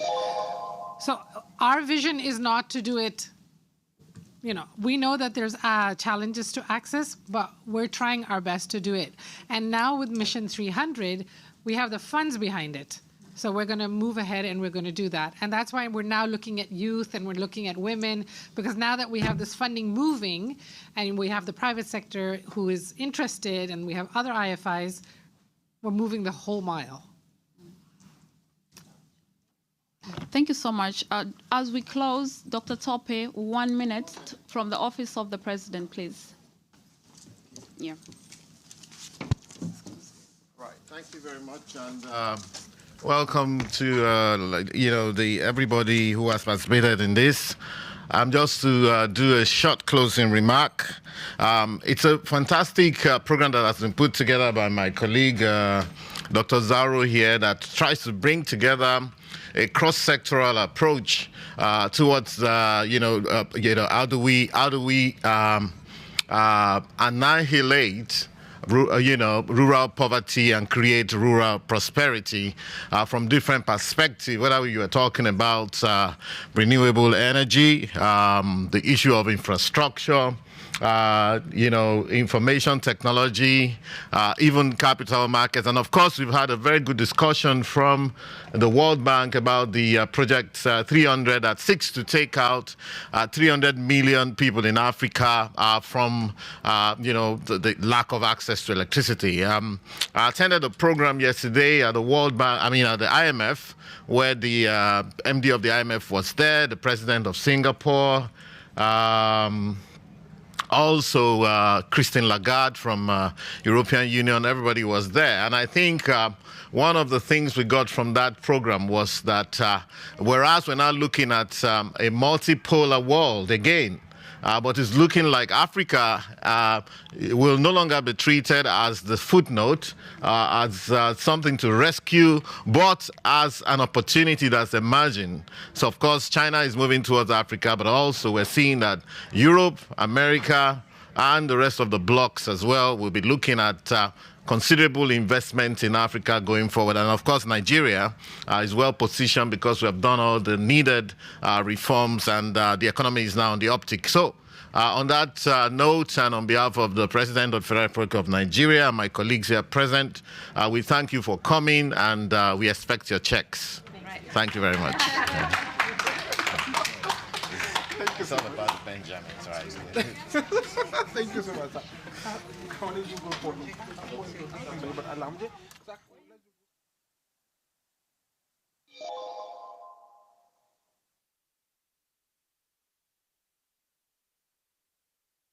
So our vision is not to do it, we know that there's challenges to access, but we're trying our best to do it. And now with Mission 300, we have the funds behind it. So we're going to move ahead and we're going to do that. And that's why we're now looking at youth and we're looking at women, because now that we have this funding moving and we have the private sector who is interested and we have other IFIs, we're moving the whole mile. Thank you so much. As we close, Dr. Tope, 1 minute from the Office of the President, please. Yeah. Right. Thank you very much, and welcome to everybody who has participated in this. Just to do a short closing remark. It's a fantastic program that has been put together by my colleague, Dr. Zaro here, that tries to bring together a cross-sectoral approach towards, how do we annihilate rural poverty and create rural prosperity from different perspectives, whether you are talking about renewable energy, the issue of infrastructure, information technology, even capital markets. And of course, we've had a very good discussion from the World Bank about the project 300 that seeks to take out 300 million people in Africa from, the lack of access to electricity. I attended a program yesterday at the World Bank, at the IMF, where the MD of the IMF was there, the president of Singapore, also Christine Lagarde from European Union. Everybody was there. And I think one of the things we got from that program was that whereas we're now looking at a multipolar world again, but it's looking like Africa will no longer be treated as the footnote, as something to rescue, but as an opportunity that's emerging. So, of course, China is moving towards Africa, but also we're seeing that Europe, America, and the rest of the blocs as well will be looking at considerable investment in Africa going forward. And of course, Nigeria is well positioned because we have done all the needed reforms, and the economy is now on the uptick. So on that note, and on behalf of the President of the Federal Republic of Nigeria and my colleagues here present, we thank you for coming, and we expect your checks. Thank you very much. It's all about the Benjamins, right? Thank you so much.